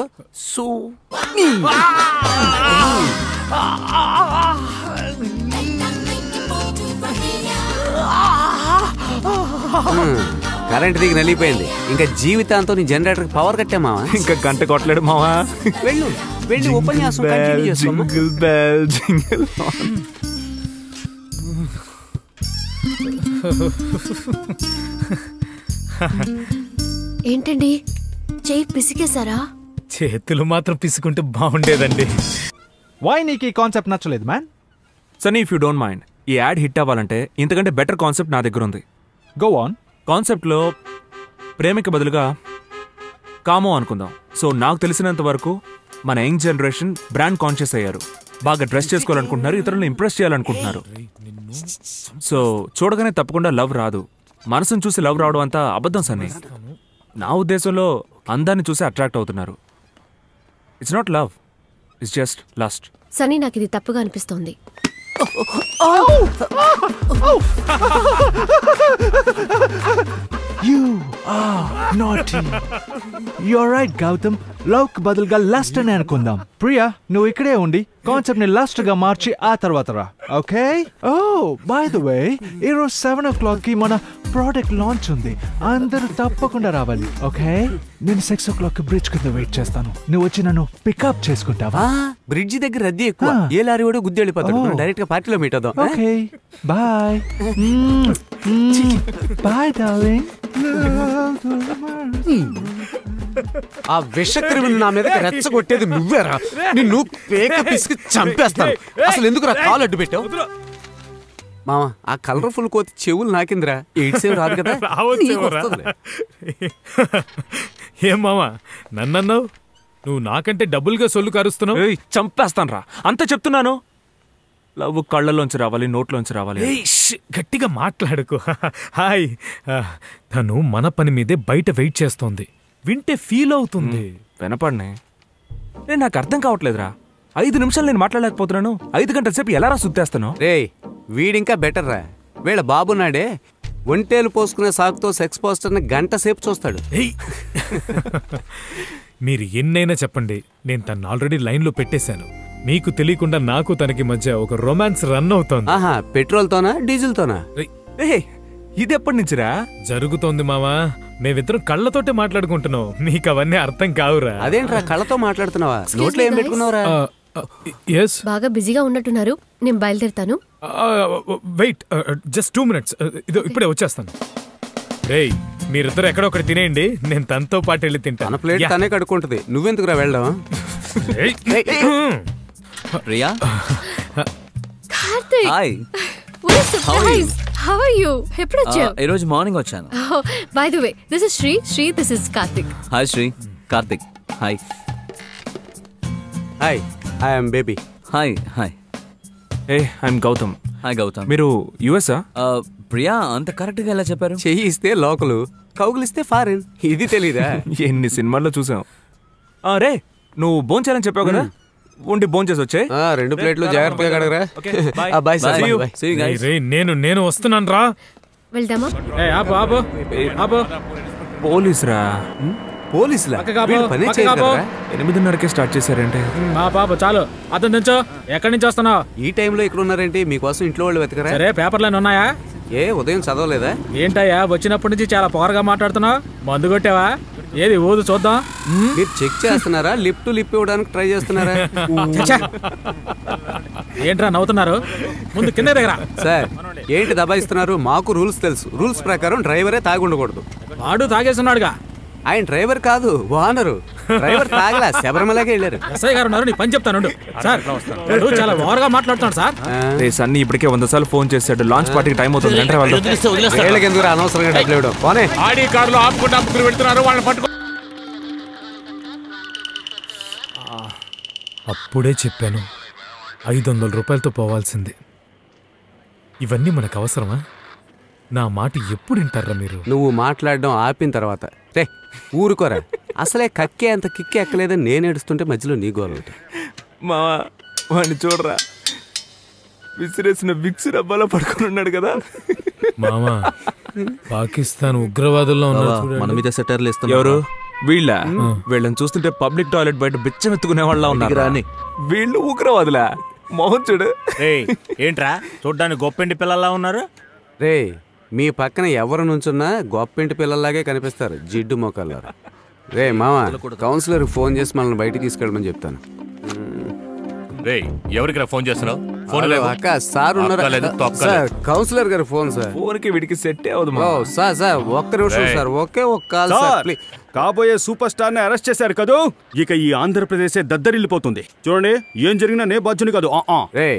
కరెంట్ దిగి నలిగిపోయింది. ఇంకా జీవితాంతో నీ జనరేటర్ పవర్ కట్టే మావా. ఇంకా గంట కొట్టలేడు మావా. వెళ్ళు వెళ్ళి ఉపన్యాసం కంటిన్యూ చేసుకోమ్మా. Jingle bell jingle. ఏంటండి చెయ్యి పిసికేశారా? చేతులు మాత్రం పిసుకుంటే బాగుండేదండి. వై నీకు ఈ కాన్సెప్ట్ నచ్చలేదు man? Sunny if you don't mind, ఈ యాడ్ హిట్ అవ్వాలంటే ఇంతకంటే బెటర్ కాన్సెప్ట్ నా దగ్గర ఉంది. Go on. కాన్సెప్ట్లో ప్రేమకి బదులుగా కామో అనుకుందాం. సో నాకు తెలిసినంత వరకు మన యంగ్ జనరేషన్ బ్రాండ్ కాన్షియస్ అయ్యారు. బాగా డ్రెస్ చేసుకోవాలనుకుంటున్నారు, ఇతరులను ఇంప్రెస్ చేయాలనుకుంటున్నారు. సో చూడగానే తప్పకుండా లవ్ రాదు. మనసును చూసి లవ్ రావడం అంతా అబద్ధం సన్నీ. నా ఉద్దేశంలో అందాన్ని చూసి అట్రాక్ట్ అవుతున్నారు. It's not love, it's just lust. Sunny నాకు ఇది తప్పుగా అనిపిస్తోంది. You are naughty. You're right, Gautam. Love కి బదులుగా లస్ట్ అని అనుకుందాం. ప్రియా, నువ్వు ఇక్కడే ఉండి కాన్సెప్ట్ ని లస్ట్ గా మార్చి ఆ తర్వాత రా. Okay? Oh by the way, ఈరోజు 7 o'clock కి మన ప్రోడక్ట్ లాంచ్ ఉంది. అందరూ తప్పకుండా రావాలి. ఓకే? నేను 6 o'clock కి బ్రిడ్జ్ కింద వెయిట్ చేస్తాను. నువ్వు వచ్చి నన్ను పికప్ చేసుకుంటావా? బ్రిడ్జ్ దగ్గర రద్దీ ఎక్కువ. ఏ లారీ వాడు గుద్ది వెళ్ళిపోతాడు. డైరెక్ట్ గా పార్టీలో మీట్ అవుదాం. Okay bye. Bye darling. ఆ విషక్రిమిని నా మీద రెచ్చగొట్టేది నువ్వేరా? నిన్ను పేక పిసికి చంపేస్తాను. అసలు ఎందుకు రా కాలు అడ్డు పెట్టావు? మామ, ఆ కలర్ఫుల్ కోతి చెవులు నాకిందిరా. ఎయిడ్స్ ఏం రాదు కదా? ఏం మామా నన్నన్నావు? నువ్వు నాకంటే డబ్బులుగా సొల్లు కారుస్తున్నావు. చంపేస్తాను రా, అంత చెప్తున్నాను. లవ్ కళ్ళలోంచి రావాలి, నోట్లోంచి రావాలి. గట్టిగా మాట్లాడుకో. హాయ్, తను మన పని మీదే బయట వెయిట్ చేస్తోంది. వింటే ఫీల్ అవుతుంది. వినపడినే నాకు అర్థం కావట్లేదురా. 5 నిమిషాలు నేను మాట్లాడలేకపోతున్నాను. 5 గంటల సేపు ఎలా రా సుత్తేస్తాను? రే వీడింకా బెటర్ రా. వీళ్ళ బాబున్నాడే ఒంటేలు పోసుకునే సాకుతో సెక్స్ పోస్టర్ని గంట సేపు చూస్తాడు. మీరు ఎన్నైనా చెప్పండి, నేను తను ఆల్రెడీ లైన్లో పెట్టేశాను. మీకు తెలియకుండా నాకు తనకి మధ్య ఒక రొమాన్స్ రన్ అవుతోంది. ఆహా, పెట్రోల్ తోనా డీజిల్ తోనా? ఇది ఎప్పటి నుంచిరా జరుగుతోంది మావా? మేమిద్దరం కళ్ళతోటే మాట్లాడుకుంటున్నాం. మీకు అవన్నీ అర్థం కావురా. అదేంట్రా కళ్ళతో మాట్లాడుతున్నావా? నోట్లో ఏం పెట్టుకున్నావురా? బాగా బిజీగా ఉన్నట్టున్నారు, నేను బయలుదేరుతాను. Wait, just 2 minutes. ఇదో ఇప్పుడే వచ్చేస్తాను. రేయ్, మీరిద్దరు ఎక్కడో ఒకటి తినేయండి, నేను తనతో పాటు వెళ్ళి తింటాను. తన ప్లేట్ తనే కడుక్కుంటది, నువ్వెందుకురా వెళ్ళడం? Priya, Karthik, hi. what a surprise. How are you? ఎప్పుడు వచ్చావు? ఈ రోజు మార్నింగ్ వచ్చాను. By the way, this is Shri, this is Karthik. Hi Shri, Karthik. Hi. Hi, I am baby. Hi hi. I'm Gautam. Hi Gautam. మీరు యుఎస్ఆ? ప్రియా అంత కరెక్ట్ గా ఎలా చెప్పారు? చెయ్యి ఇస్తే లోకలు, కౌగులిస్తే ఫారెన్. ఇది తెలీదా? ఎన్ని సినిమాల్లో చూసాం. రే, నువ్వు భోంచేయాలని చెప్పావు కదా, ఉండి భోంచేసి వచ్చే. 2 ప్లేట్లు జాగ్రత్తగా కడగరా. నేను వస్తున్నాను రా. వెళ్దామా? పోలీసురా? పోలీసులా? 8:30కే స్టార్ట్ చేశారంటే. బాబు చాలు, అతను దించో. ఎక్కడి నుంచి వస్తున్నావు? ఈ టైంలో ఇక్కడ ఉన్నారేంటి? మీకోసం ఇంట్లో వాళ్ళు వెతకరా? సరే, పేపర్లు ఉన్నాయా? ఏ ఉదయం చదవలేదా? ఏంటయ్యా వచ్చినప్పటి నుంచి చాలా పొగరగా మాట్లాడుతున్నావు? మందు కొట్టావా? ఏది ఊదు చూద్దాం. మీరు చెక్ చేస్తున్నారా? లిప్ ఇవ్వడానికి ట్రై చేస్తున్నారా? ఏంట్రా నవ్వుతున్నారు? ముందు కింద దగ్గర. సార్ ఏంటి దబాయిస్తున్నారు? మాకు రూల్స్ తెలుసు. రూల్స్ ప్రకారం డ్రైవరే తాగి ఉండకూడదు. వాడు తాగేస్తున్నాడుగా. ఆయన డ్రైవర్ కాదు, ఓనరు. డ్రైవర్ తాగలా, శబరిమలకే వెళ్ళారు. ఎస్ఐ గారు ఉన్నారు, నీ పని చెప్తాను సార్. చాలా ఓవర్గా మాట్లాడుతున్నాడు సార్. సన్నీ ఇప్పటికే 100 సార్లు ఫోన్ చేశాడు. లాంచ్ పార్టీకి టైం అవుతుంది. ఎందుకు అనవసరంగా డబ్బులు ఇవ్వడం? పోనే ఆడి కార్లో ఆపుకుంటూ పెడుతున్నారు, వాళ్ళని పట్టుకో. అప్పుడే చెప్పాను, 500 రూపాయలతో పోవాల్సిందే. ఇవన్నీ మనకు అవసరమా? నా మాట ఎప్పుడు వింటారా మీరు? నువ్వు మాట్లాడడం ఆపిన తర్వాత రే ఊరుకోరా. అసలే కక్కే అంత కిక్కే ఎక్కలేదని నేను ఏడుస్తుంటే మధ్యలో నీ గోల ఒకటి. మా వాడిని చూడరా, విసిరేసిన విక్స్ డబ్బాలో పడుకుని ఉన్నాడు కదా. మామా, పాకిస్తాన్ ఉగ్రవాదుల్లో ఉన్నారు. మన మీద సెటర్లు ఇస్తున్నారు. ఎవరు వీళ్ళని చూస్తుంటే పబ్లిక్ టాయిలెట్ బయట బిచ్చమెత్తుకునే వాళ్ళ ఉన్నారు. వీళ్ళు ఉగ్రవాదులా? మోహన్ చూడు. ఏంట్రా చూడ్డానికి గొప్పింటి పిల్లల్లా ఉన్నారు? రే మీ పక్కన ఎవరు నుంచున్నా గొప్పింటి పిల్లల్లాగే కనిపిస్తారు, జిడ్డు మొక్కల్లారు. రే మామ, కౌన్సిలర్ ఫోన్ చేసి మనల్ని బయటికి తీసుకెళ్ళమని చెప్తాను. ఎవరికి ఫోన్ చేస్తున్నావు? అక్క సార్ ఉన్నారు సార్. కౌన్సిలర్ గారు ఫోన్ సార్. ఫోన్కి వీడికి సెట్ అవ్వదు సార్. ఒక్క నిమిషం సార్, ఒకే ఒక కాల్ సార్. కాబోయే సూపర్ స్టార్ ని అరెస్ట్ చేశారు కదా, ఇక ఈ ఆంధ్రప్రదేశ్ దద్దరిల్లిపోతుంది. చూడండి, ఏం జరిగినా నే బాధ్యుని కాదు. రే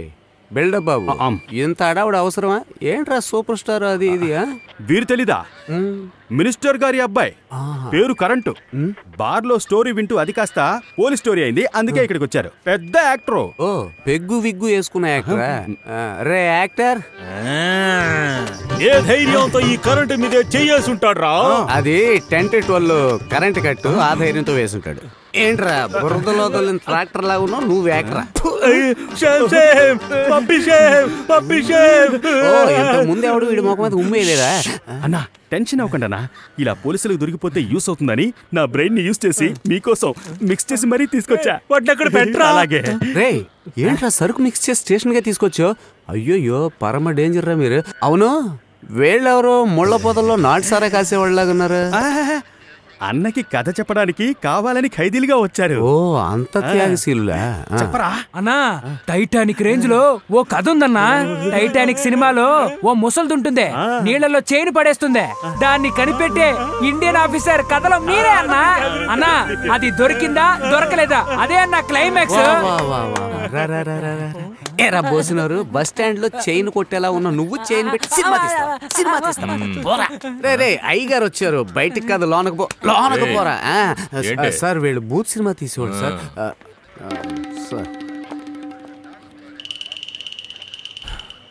బిల్డప్ బాబు ఇంత అడావుడు అవసరమా? ఏంట్రా సూపర్ స్టార్ అది ఇది? వీరు తెలీదా? మినిస్టర్ గారి అబ్బాయి, పేరు కరెంటు. బార్లో స్టోరీ వింటూ అది కాస్త పోలీస్ స్టోరీ అయింది, అందుకే ఇక్కడికి వచ్చారు. పెద్ద యాక్టర్. ఓ పెగ్గు విగ్గు వేసుకున్న యాక్టరా? రే యాక్టర్, ఏ ధైర్యంతో ఈ కరెంటు మీదే చేయాల్సి ఉంటాడు రా? అది 10-12 కరెంట్ కట్టు, ఆ ధైర్యంతో వేసుంటాడు. ఏంట్రా బురదలో తోలిన ట్రాక్టర్ లాగా ఉన్నావు నువ్వు యాక్టరా? ముందు ఎవడు వీడి మొక్క మీద ఉమ్మేయలేదా? అన్నా టెన్షన్ అవ్వకండి అన్నా, ఇలా పోలీసులకు దొరికిపోతే యూస్ అవుతుందని నా బ్రెయిన్ ని యూస్ చేసి మీకోసం మిక్స్ చేసి మరీ తీసుకొచ్చా. వాటిని అక్కడ పెట్టరా. అలాగే రే ఏంట్రా సరుకు మిక్స్ చేసి స్టేషన్ గా తీసుకొచ్చో? అయ్యోయ్యో పరమ డేంజర్ రా మీరు. అవును వీళ్ళెవరో ముళ్ళ పొదల్లో నాటుసారా కాసేవాళ్ళలాగా ఉన్నారు. అన్నకి కథ చెప్పడానికి కావాలని ఖైదీలుగా వచ్చారు. ఓ అంత త్యాగశీలులా? చెప్పరా అన్నా, టైటానిక్ రేంజ్ లో ఓ కథ ఉందన్నా. టైటానిక్ సినిమాలో ఓ ముసలిదుంటుంది, నీళ్లలో చైన్ పడేస్తుంది, దాన్ని కనిపెట్టే ఇండియన్ ఆఫీసర్ కథలో మీరే అన్నా. అన్నా అది దొరికిందా దొరకలేదా అదే అన్న క్లైమాక్స్. ఏరా బోసినారు, బస్ స్టాండ్ లో చైన్ కొట్టేలా ఉన్న నువ్వు చైన్ పెట్టి సినిమా తీస్తావా? రే రే అయ్యగారు వచ్చారు, బయటికి కాదు లోనకు పో, లోనకు పోరా. సార్ వీళ్ళు బూత్ సినిమా తీసేవాడు సార్. సార్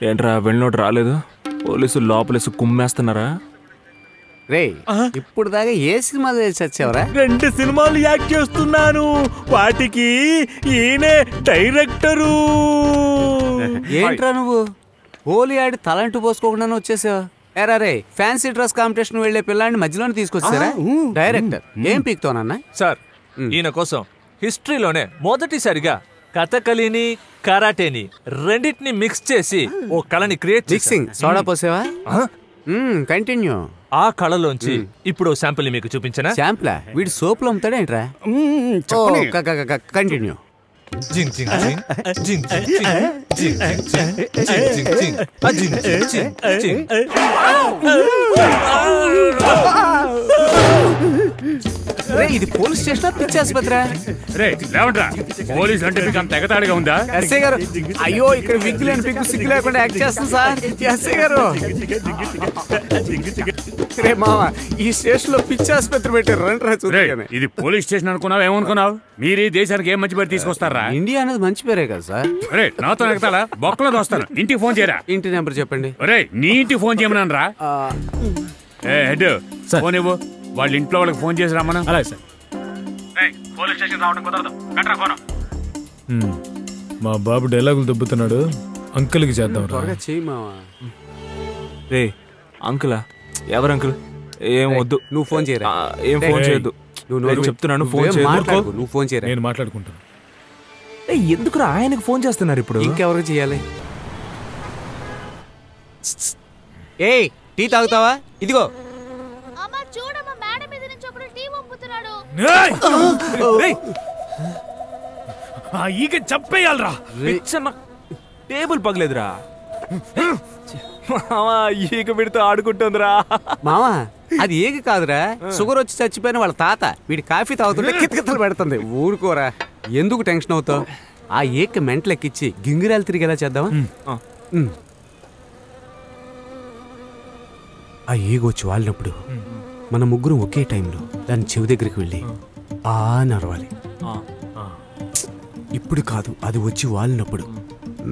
ఏంట్రా వెళ్ళినోడు రాలేదు? పోలీసులు లోపలేసి కుమ్మేస్తున్నారా? రే ఇప్పుడు దాకా ఏ సినిమా చచ్చావరా? 2 సినిమాలు యాక్ట్ చేస్తున్నాను, వాటికి ఈయనే డైరెక్టరు. ఏంట్రా నువ్వు హోలీ ఆడి తలంటూ పోసుకోకుండా వచ్చేసావు? ఎరా రే ఫ్యాన్సీ డ్రెస్ కాంపిటీషన్ వెళ్లే పిల్లాడిని మధ్యలోనే తీసుకొచ్చారా? డైరెక్టర్ ఏం పీక్తోనన్నా? సార్ ఈయన కోసం హిస్టరీలోనే మొదటిసారిగా కథకళిని కరాటేని రెండింటిని మిక్స్ చేసి ఓ కళని క్రియేట్ మిక్సింగ్ సోడా పోసేవా? కంటిన్యూ. ఆ కళలోంచి ఇప్పుడు శాంపిల్ మీకు చూపించనా? శాంపులా? వీడు సోపులు అమ్ముతాడేంట్రా? కంటిన్యూ. జింగ్ జింగ్ జింగ్ జింగ్ జింగ్ జింగ్ జింగ్ జింగ్ జింగ్ జింగ్. రే ఇది పోలీస్ స్టేషన్ పిచ్చి ఆసుపత్రి? రే లేవండ్రా, పోలీస్ అంటే మీకు అంత ఎగతాళిగా ఉందా? ఎస్ఐ గారు అయ్యో ఇక్కడ విగ్గు లేని పిగ్గు సిగ్గు లేకుండా యాక్ట్ చేస్తాను సార్. ఎస్ఐ గారు రే మామ ఈ స్టేషన్ లో పిచ్చి ఆసుపత్రి పెట్టారు రండి. ఇది పోలీస్ స్టేషన్ అనుకున్నావు, ఏమనుకున్నావు? మీరు ఈ దేశానికి ఏం మంచి పేరు తీసుకొస్తారా? ఇండియా అనేది మంచి పేరే కదా సార్. రే నాతో ఎగతాలా? బొక్కలో దోస్తాను. ఇంటికి ఫోన్ చేయరా? ఇంటి నెంబర్ చెప్పండి. రే నీ ఇంటికి ఫోన్ చేయమన్నాను రా. హెడ్ ఫోన్ ఇవ్వు, వాళ్ళ ఇంట్లో వాళ్ళకి ఫోన్ చేసి రమ్మను. అలాగే సార్. పోలీస్ స్టేషన్ రావడం కుదరదు, కట్రా ఫోన్. మా బాబు డైలాగులు దొబ్బుతున్నాడు, అంకుల్కి చేద్దాం రా. చెయ్యి మావా. రే అంకులా? ఎవరు అంకుల్? ఏం వద్దు, నువ్వు ఫోన్ చేయరా. ఏం ఫోన్ చేయొద్దు, నువ్వు చెప్తున్నాను. ఫోన్ చేయదు, నువ్వు ఫోన్ చేయరా. నేను మాట్లాడుకుంటాను. ఎందుకురా ఆయనకు ఫోన్ చేస్తున్నారు ఇప్పుడు? ఇంకెవరికి చేయాలి? ఏ టీ తాగుతావా? ఇదిగో. ఈగ చంపేయాలరా. టేబుల్ పగలేదురా. ఈగ పెడితే ఆడుకుంటుందిరా. మామా అది ఈగ కాదురా, షుగర్ వచ్చి చచ్చిపోయిన వాళ్ళ తాత. వీడి కాఫీ తాగుతుంటే కితకితలు పెడుతుంది. ఊరుకోరా, ఎందుకు టెన్షన్ అవుతావు? ఆ ఏక మెంటలెక్కిచ్చి గింగిరాలు తిరిగేలా చేద్దామా? ఆ ఈగ వచ్చి వాలినప్పుడు మన ముగ్గురు ఒకే టైంలో దాని చెవి దగ్గరికి వెళ్ళి ఆ నరవాలి. ఇప్పుడు కాదు, అది వచ్చి వాలినప్పుడు.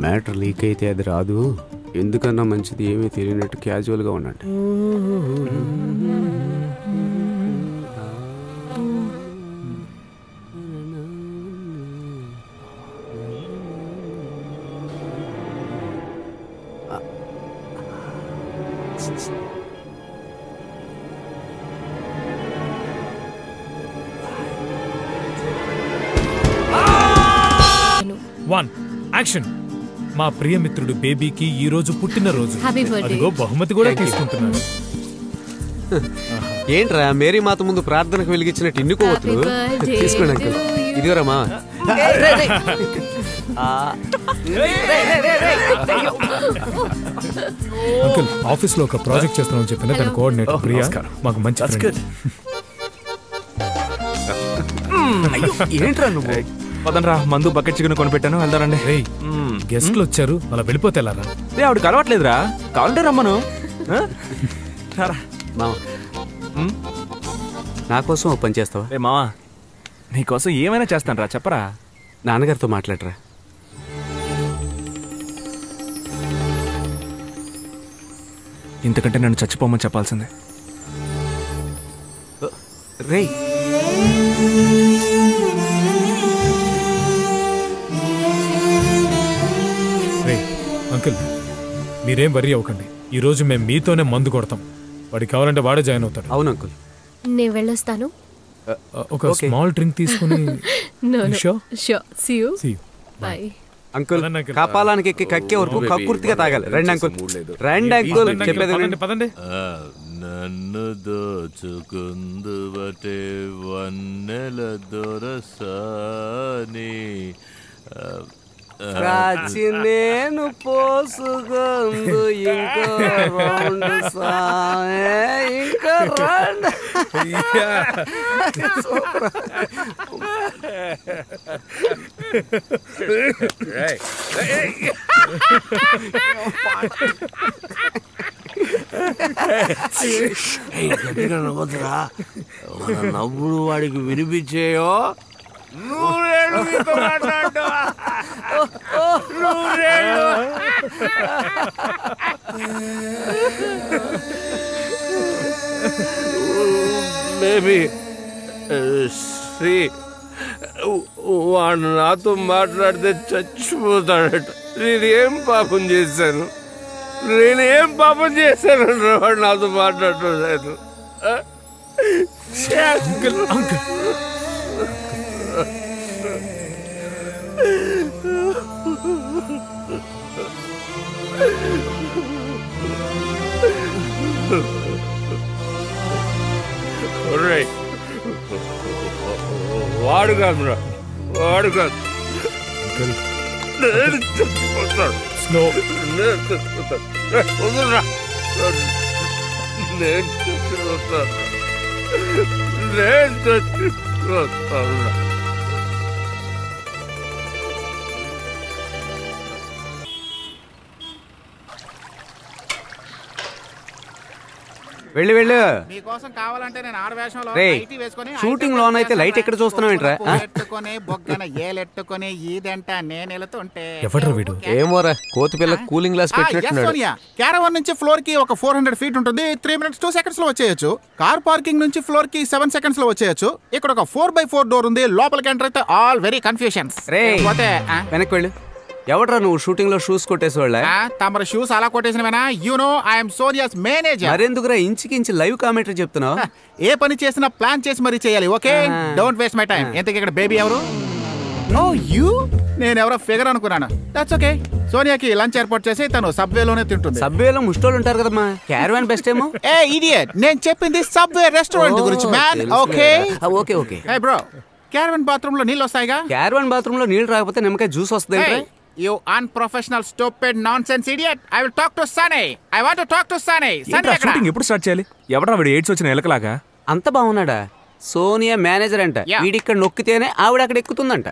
మ్యాటర్ లీక్ అయితే అది రాదు. ఎందుకన్నా మంచిది ఏమీ తెలియనట్టు క్యాజువల్గా ఉండండి. One action. మా ప్రియమిత్రుడు బేబీకి ఈ రోజు పుట్టినరోజు. అదిగో బహుమతి కూడా తీసుకుంటున్నాను. ఏంట్రా మేరీ మాత ముందు ప్రార్థనకు వెలిగించినట్టు ఇన్నుకోవద్దు. తీసుకోండి అంకుల్. ఇదిగోరా మా. అంకుల్ ఆఫీస్ లో ఒక ప్రాజెక్ట్ చేస్తున్నామని చెప్పిన దాని కోఆర్డినేటర్ ప్రియా మాకు మంచి ఫ్రెండ్. ఏంట్రా నువ్వు? పదండ్రా, మందు బకెట్ చికెన్ కొనిపెట్టాను, వెళ్దారండి. గెస్ట్లు వచ్చారు అలా వెళ్ళిపోతే ఎలారా? రే ఆవిడకి అలవాట్లేదురా, కావాలంటే రమ్మను. మామ నా కోసం ఓ పని చేస్తావా? రే మావా, నీకోసం ఏమైనా చేస్తాను రా, చెప్పరా. నాన్నగారితో మాట్లాడరా. ఇంతకంటే నన్ను చచ్చిపోమని చెప్పాల్సిందే. రే అంకుల్ మీరేం వరీ అవ్వకండి. ఈరోజు మేము మీతోనే మందు కొడతాం. వాడికి కావాలంటే వాడే జాయిన్ అవుతాడు. అవును అంకుల్. నేను వెళ్ళొస్తాను. ఒక స్మాల్ డ్రింక్ తీసుకుని. Bye uncle. కపాలానికి ఎక్కి కక్కే వరకు కక్కుర్తిగా తాగాలి. రండి అంకుల్, రండి అంకుల్, చెప్పేది పదండి. నన్ను దోచుకుందు బటే వన్నెల దొరసాని కాచి నేను పోసుకుందు ఇంకో రౌండ్ ఇంకో రౌండ్. గట్టిగా నవ్వదురా, మన నవ్వులు వాడికి వినిపించేయో. బేబీ శ్రీ వాడు నాతో మాట్లాడితే చచ్చిపోతాడట. నేనేం పాపం చేశాను వాడు నాతో మాట్లాడలేదు. వాడు కాదురా, వాడు కాదు, నేను చచ్చిపోతాను. నేను చచ్చిపోతాను. నేను చచ్చిపోతాను. వెళ్ళు వెళ్ళు. మీకోసం కావాలంటే నేను ఆడవేషంలో షూటింగ్ లోన్ అయితే లైట్ ఎక్కడ చూస్తున్నావు ఏంట్రా? ఎట్టుకొని బొగ్గన ఏలెట్టుకొని ఈదంట నేను వెళ్తుంటే ఏమోరా, కోతి పిల్ల కూలింగ్ గ్లాస్ పెట్టినట్టున్నాడు. క్యారవాన్ నుంచి ఫ్లోర్ కి ఒక 400 feet ఉంటుంది. 3 minutes 2 seconds లో వచ్చేయచ్చు. కార్ పార్కింగ్ నుంచి ఫ్లోర్ కి 7 seconds లో వచ్చేయచ్చు. ఇక్కడ ఒక 4x4 డోర్ ఉంది. లోపలికి ఎంటర్ అయితే ఆల్ వెరీ కన్ఫ్యూషన్స్. వెనక్కి వెళ్ళు. ఎవడ్రా నువ్వు షూటింగ్ లో షూస్ కొట్టేసేవాళ్ళ? తమరు షూస్ అలా కొట్టేసినవేనా? You know I'm Sonia's manager. మరెందుకురా ఇంచుకి ఇంచు లైవ్ కామెంటరీ చెప్తున్నావు? ఏ పని చేసినా ప్లాన్ చేసి మరీ చేయాలి. Okay, don't waste my time. ఎంతకి ఇక్కడ బేబీ ఎవరు? ఓ యు, నేను ఎవరో ఫిగర్ అనుకున్నాను. That's okay. సోనియాకి లంచ్ ఏర్పాటు చేసి తను సబ్వేలోనే తింటుంది. సబ్వేలో ముష్టోళ్ళు ఉంటారు కదమ్మా. క్యారవాన్ బెస్ట్ ఏమో. ఏ ఇడియట్, నేను చెప్పింది సబ్వే రెస్టారెంట్ గురించి మ్యాన్. Okay okay okay. హే బ్రో, క్యారవాన్ బాత్రూమ్ లో నీళ్ళు వస్తాయిగా? క్యారవాన్ బాత్రూమ్ లో నీళ్ళు రాకపోతే నిమ్మకాయ జ్యూస్ వస్తుంది. You unprofessional stupid nonsense idiot. I will talk to Sunny. I want to talk to Sunny. Sunny shooting ఎప్పుడు స్టార్ట్ చేయాలి? ఎవడ్రా వీడు ఎయిడ్స్ వచ్చిన ఎలకలాగా? అంత బాగున్నాడా? సోనియా మేనేజర్ అంట. వీడి ఇక్కడ నొక్కితేనే ఆవిడ అక్కడ ఎక్కుతుందంట.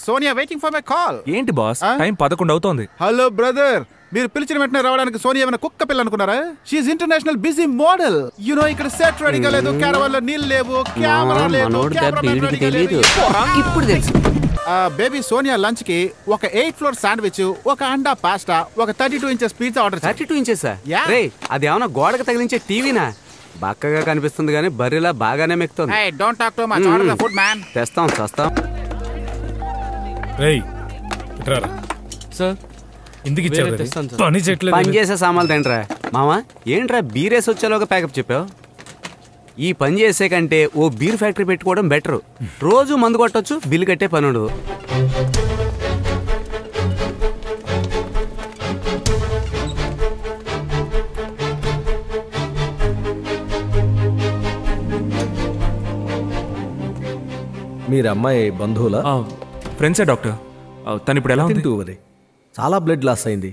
Sonia waiting for my call. ఏంటి బాస్, టైం 11 అవుతోంది. హలో బ్రదర్, మీరు పిలిచిన వెంటనే రావడానికి సోనియా ఏమైనా కుక్క పిల్ల అనుకున్నారా? She international busy model. You know ఇక్కడ సెట్ రెడీగా లేదు, క్యారవాన్ లో నీళ్ళు లేవు, కెమెరా లేదు, ఇప్పుడు తెలుసు. బేబీ సోనియా లంచ్ కి ఒక 8 floor శాండ్విచ్, ఒక అండా పాస్తా, ఒక 32 inches పిజ్జా ఆర్డర్. 32 inches? రే అది ఏమన్నా గోడకు తగిలించే టీవీనా? బక్కగా కనిపిస్తుంది కానీ బర్రెలా బాగానే మెక్కుతుంది. Don't talk too much, order the food man. తెస్తాం చేస్తాం. రేయ్ ఇట్రారా సార్. ఇందుకు ఇచ్చారు పని చేయట్లేదు. పని చేసే సామాన్లు తింటరా మామా? ఏంట్రా బీరేసి వచ్చేలోగా ప్యాకప్ చెప్పావు? ఈ పని చేసే కంటే ఓ బీర్ ఫ్యాక్టరీ పెట్టుకోవడం బెటర్. రోజు మందు కొట్టొచ్చు, బిల్లు కట్టే పని ఉండదు. మీరు అమ్మాయి బంధువులా? ఫ్రెండ్సే డాక్టర్. తను ఇప్పుడు ఎలా ఉంది? చాలా బ్లడ్ లాస్ అయింది.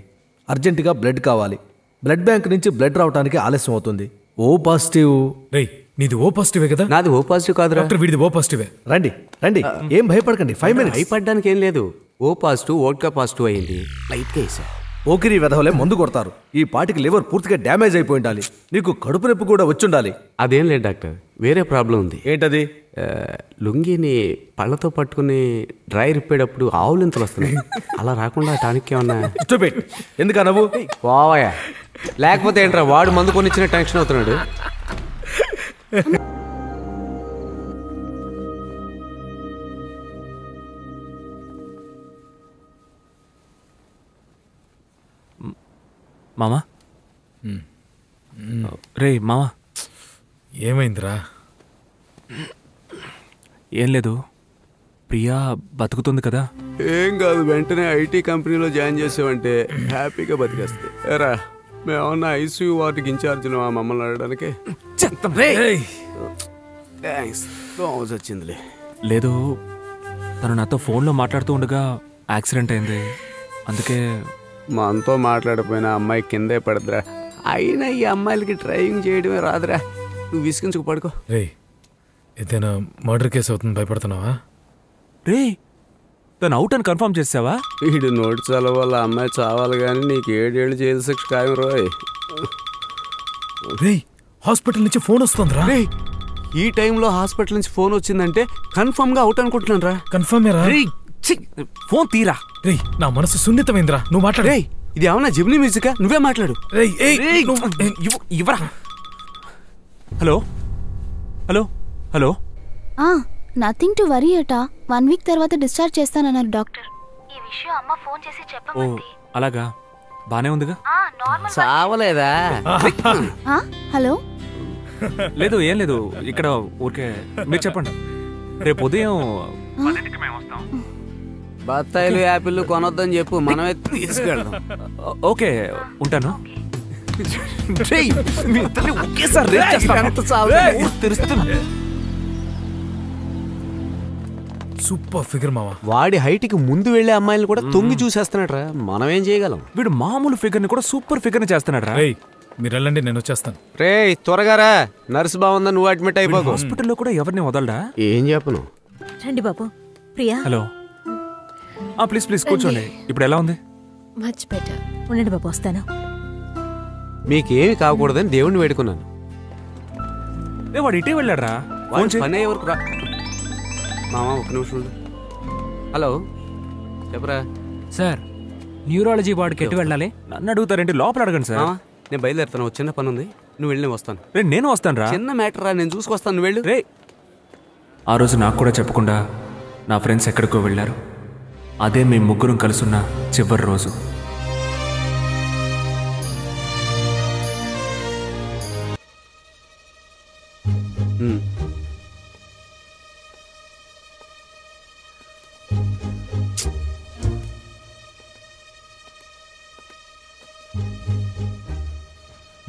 అర్జెంటుగా బ్లడ్ కావాలి. బ్లడ్ బ్యాంక్ నుంచి బ్లడ్ రావడానికి ఆలస్యం అవుతుంది. O positive. రేయ్ నీది ఓ పాజిటివే కదా? నాది ఓ పాజిటివ్ కాదు డాక్టర్, వీడిది ఓ పాజిటివే. రండి రండి, ఏం భయపడకండి. 5 minutes. భయపడడానికి ఏం లేదు. ఓ పాజిటివ్ ఓట్కా పాజిటివ్ అయింది, లైట్గా వేసా. పోకిరి వెధవలే మందు కొడతారు. ఈ పాటికి లివర్ పూర్తిగా డ్యామేజ్ అయిపోయి ఉండాలి. నీకు కడుపు నొప్పి కూడా వచ్చుండాలి. అదేం లేదు డాక్టర్, వేరే ప్రాబ్లం ఉంది. ఏంటది? లుంగిని పళ్ళతో పట్టుకుని డ్రై రిప్పేటప్పుడు ఆవులింతలు వస్తున్నాయి. అలా రాకుండా టానిక్ ఏమన్నా ఎందుకు నవ్వు పోవాయా? లేకపోతే ఏంట్రా వాడు మందు కొనిచ్చిన టెన్షన్ అవుతున్నాడు. మామా రే మామా, ఏమైందిరా? ఏం లేదు, ప్రియా బతుకుతుంది కదా. ఏం కాదు, వెంటనే ఐటీ కంపెనీలో జాయిన్ చేసావంటే హ్యాపీగా బతికేస్తుంది. ఎరా మేమన్నా ఐసీయూ వార్డుకి ఇన్ఛార్జ్ మమ్మల్ని అడగడానికి. థ్యాంక్స్, వచ్చిందిలే. లేదు, తను నాతో ఫోన్లో మాట్లాడుతూ ఉండగా యాక్సిడెంట్ అయింది. అందుకే మనతో మాట్లాడిపోయిన అమ్మాయి కిందే పడదురా. అయినా ఈ అమ్మాయిలకి డ్రైవింగ్ చేయడమే రాదురా. నువ్వు విసిగించుకు పడుకో. రే, ఏదైనా మర్డర్ కేసు అవుతుంది, భయపడుతున్నావా? రే, తను అవుట్ అని కన్ఫర్మ్ చేసావా? వీడు నోటి చాల వల్ల అమ్మాయి చావాలి కానీ నీకు 7 ఏళ్ళు జైలు శిక్ష ఖాయం రోయ్. రే, హాస్పిటల్ నుంచి ఫోన్ వస్తుందిరా. ఈ టైంలో హాస్పిటల్ నుంచి ఫోన్ వచ్చిందంటే కన్ఫర్మ్ గా అవుట్ అనుకుంటున్నాను రా. కన్ఫర్మ్ ఫోన్ తీరా. రే, నా మనసు సున్నితమైందిరా, నువ్వు మాట్లాడే. ఇది ఏమన్నా జిమ్నీ మ్యూజికా? నువ్వే మాట్లాడు. ఇవ్వరా. Hello hello hello. Nothing to worry అట. 1 వీక్ తర్వాత డిశ్చార్జ్ చేస్తానన్నారు డాక్టర్. ఈ విషయం అమ్మ ఫోన్ చేసి చెప్పమంది. అలాగా, బానే ఉందిగా. చావలేదా? హలో. లేదు, ఏం లేదు, ఇక్కడ ఊరికే. మీరు చెప్పండి. రేపు ఉదయం బత్తాయిలు యాపిల్ కొనొద్దని చెప్పు, మనమే తీసుకెళ్దాం. ఓకే, ఉంటాను. సూపర్ ఫిగర్ మావా. వాడి హైట్కి ముందు వెళ్లే అమ్మాయిలు కూడా తొంగి చూసేస్తున్నాడు రా. మనం ఏం చేయగలం? వీడు మామూలు ఫిగర్ ని కూడా సూపర్ ఫిగర్ ని చేస్తున్నాడు రా. మీరు వెళ్ళండి, నేను వచ్చేస్తాను. రే త్వరగా రా, నర్సు బాగుందా, నువ్వు అడ్మిట్ అయిపోకు. హాస్పిటల్లో కూడా ఎవరిని వదలడా? ఏం చెప్పను. రండి బాబు. ప్రియా. హలో. ప్లీజ్ ప్లీజ్ కూర్చోండి. ఇప్పుడు ఎలా ఉంది? Much better. ఉండండి బాబు, వస్తాను. మీకేమి కాకూడదని దేవుణ్ణి వేడుకున్నాను. వాడు ఇటే వెళ్ళాడు రా. పని అయ్యే వరకు రా. మామా ఒక నిమిషం ఉండు. హలో, చెప్పరా. సార్, న్యూరాలజీ వార్డుకి ఎటు వెళ్ళాలి? నన్ను అడుగుతారేంటి? లోపల అడగండి సార్. నేను బయలుదేరుతాను, చిన్న పని ఉంది. నువ్వు వెళ్ళి నేను వస్తాను. రే, నేను వస్తాను రా. చిన్న మ్యాటర్ రా, నేను చూసుకొస్తాను, నువ్వు వెళ్ళు. రే, ఆ రోజు నాకు కూడా చెప్పకుండా నా ఫ్రెండ్స్ ఎక్కడికో వెళ్ళారు. అదే మీ ముగ్గురం కలుసున్న చివరి రోజు.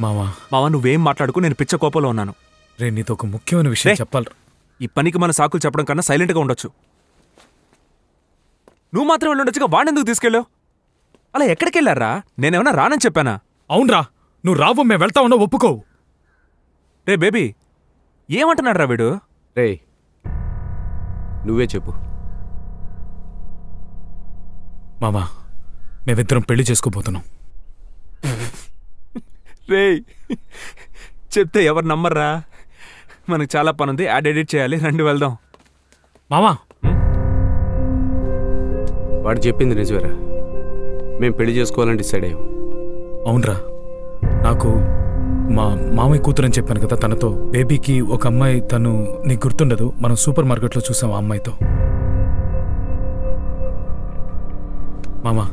మావా, నువ్వేం మాట్లాడుకు, నేను పిచ్చ కోపంలో ఉన్నాను. రే, నీతో ఒక ముఖ్యమైన విషయం చెప్పాలి. ఈ పనికి మన సాకులు చెప్పడం కన్నా సైలెంట్గా ఉండొచ్చు. నువ్వు మాత్రం వెళ్ళుండొచ్చుగా, వాడెందుకు తీసుకెళ్ళావు? అలా ఎక్కడికి వెళ్ళారా? నేనేమన్నా రానని చెప్పానా? అవునరా, నువ్వు రావు, మేము వెళ్తా ఉన్నా, ఒప్పుకోవు. రే బేబీ, ఏమంటున్నాడు రా వీడు? రే, నువ్వే చెప్పు. మామా, మేమిద్దరం పెళ్లి చేసుకోబోతున్నాం. రే, చెప్తే ఎవరు నమ్మర్రా? మనకు చాలా పని ఉంది, యాడ్ ఎడిట్ చేయాలి. రండి వెళ్దాం. మామా, వాడు చెప్పింది నిజమేరా. మేము పెళ్లి చేసుకోవాలని డిసైడ్ అయ్యాం. అవునరా, నాకు మా మామయ్య కూతురు అని చెప్పాను కదా, తనతో బేబీకి ఒక అమ్మాయి, తను నీకు గుర్తుండదు, మనం సూపర్ మార్కెట్లో చూసాం ఆ అమ్మాయితో. మామా,